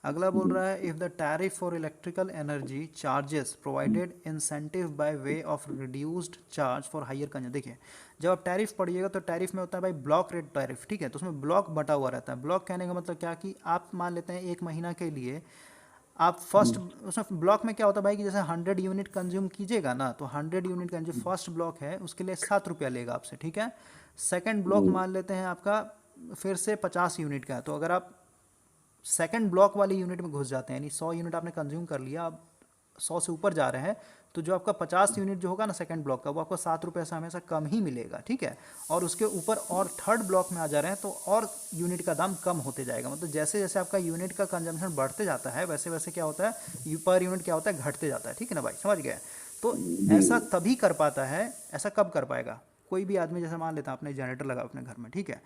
अगला बोल रहा है if the tariff for electrical energy charges provided incentive by way of reduced charge for higher consumption, देखिए जब आप टैरिफ पढ़िएगा तो टैरिफ में होता है भाई ब्लॉक रेट टैरिफ, ठीक है, तो उसमें ब्लॉक बटा हुआ रहता है। ब्लॉक कहने का मतलब क्या कि आप मान लेते हैं एक महीना के लिए आप फर्स्ट, उसमें ब्लॉक में क्या होता है भाई कि जैसे 100 यूनिट कंज्यूम कीजिएगा ना, तो 100 यूनिट का जो फर्स्ट ब्लॉक है उसके लिए 7 रुपया लेगा आपसे, ठीक है। सेकंड ब्लॉक मान लेते हैं आपका फिर से 50 यूनिट का है, तो अगर आप सेकंड ब्लॉक वाली यूनिट में घुस जाते हैं, यानी 100 यूनिट आपने कंज्यूम कर लिया, अब 100 से ऊपर जा रहे हैं, तो जो आपका 50 यूनिट जो होगा ना सेकंड ब्लॉक का, वो आपको 7 रुपये से हमेशा कम ही मिलेगा, ठीक है। और उसके ऊपर और थर्ड ब्लॉक में आ जा रहे हैं तो और यूनिट का दाम कम होते जाएगा, मतलब जैसे जैसे आपका यूनिट का कंजम्पशन बढ़ते जाता है वैसे वैसे क्या होता है पर यूनिट क्या होता है घटते जाता है, ठीक है ना भाई, समझ गए। तो ऐसा तभी कर पाता है, ऐसा कब कर पाएगा कोई भी आदमी, जैसे मान लेता है आपने जनरेटर लगा अपने घर में, ठीक है।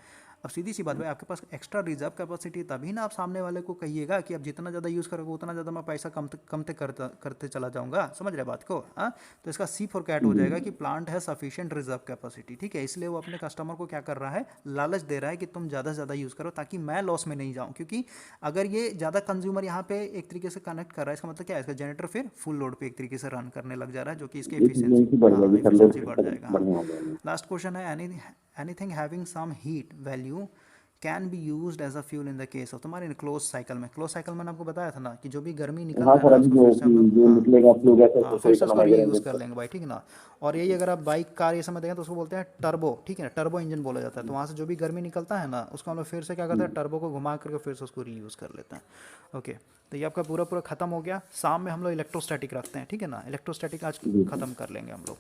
अब सीधी सी बात भाई आपके पास एक्स्ट्रा रिजर्व कैपेसिटी, तभी ना आप सामने वाले को कहिएगा कि अब जितना ज़्यादा यूज़ करोगे उतना ज़्यादा मैं पैसा कमते करते चला जाऊंगा, समझ रहे बात को, हाँ। तो इसका सी फॉर कैट हो जाएगा कि प्लांट है सफिशिएंट रिजर्व कैपेसिटी, ठीक है। इसलिए वो अपने कस्टमर को क्या कर रहा है, लालच दे रहा है कि तुम ज़्यादा से ज़्यादा यूज़ करो ताकि मैं लॉस में नहीं जाऊँ, क्योंकि अगर ये ज़्यादा कंज्यूमर यहाँ पे एक तरीके से कनेक्ट कर रहा है, इसका मतलब क्या है, इसका जनरेटर फिर फुल लोड पे एक तरीके से रन करने लग जा रहा है, जो कि इसकी एफिशिएंसी बढ़ जाएगी, सर लोड एफिशिएंसी बढ़ जाएगा, हाँ। बढ़िया हो जाएगा। Last question is anything having some heat value can be used as a fuel in the case of, तुम्हारे क्लोज साइकिल में, क्लोज साइकिल मैंने आपको बताया था ना कि जो भी गर्मी निकल हाँ रहा है सर, ना अभी उसको जो फिर से हम लोग, जो हाँ निकलेगा फ्लू गैस है हाँ उसको फिर से उसको इकोनोमाइजर रीयूज़ कर लेंगे भाई, ठीक है ना। और यही अगर आप बाइक कार ये सब में देखें तो उसको बोलते हैं टर्बो, ठीक है ना, टर्बो इंजन बोला जाता है। तो वहाँ से जो भी गर्मी निकलता है ना उसको हम लोग फिर से क्या करते हैं, टर्बो को घुमा करके फिर से उसको रीयूज़ कर लेते हैं। ओके, तो ये आपका पूरा पूरा खत्म हो गया। शाम में हम लोग इलेक्ट्रोस्टैटिक रखते हैं, ठीक है ना, इलेक्ट्रोस्टैटिक आज खत्म कर लेंगे हम लोग।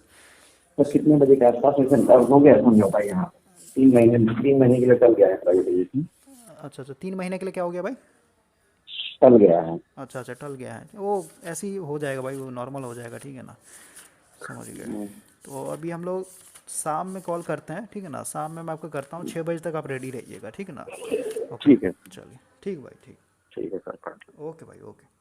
सर कितने बजे के आसपास में हो गया समझो भाई, यहाँ 3 महीने के लिए चल गया है प्राइवेटाइजेशन, अच्छा अच्छा, 3 महीने के लिए क्या हो गया भाई, चल गया है। अच्छा अच्छा टल गया है, वो ऐसे ही हो जाएगा भाई, वो नॉर्मल हो जाएगा, ठीक है ना, समझ गए। तो अभी हम लोग शाम में कॉल करते हैं, ठीक है ना, शाम में मैं आपको करता हूँ 6 बजे तक आप रेडी रहिएगा, ठीक है ना। ओके ठीक है, चलिए, ठीक भाई, ठीक, ठीक है सर। ओके भाई, ओके।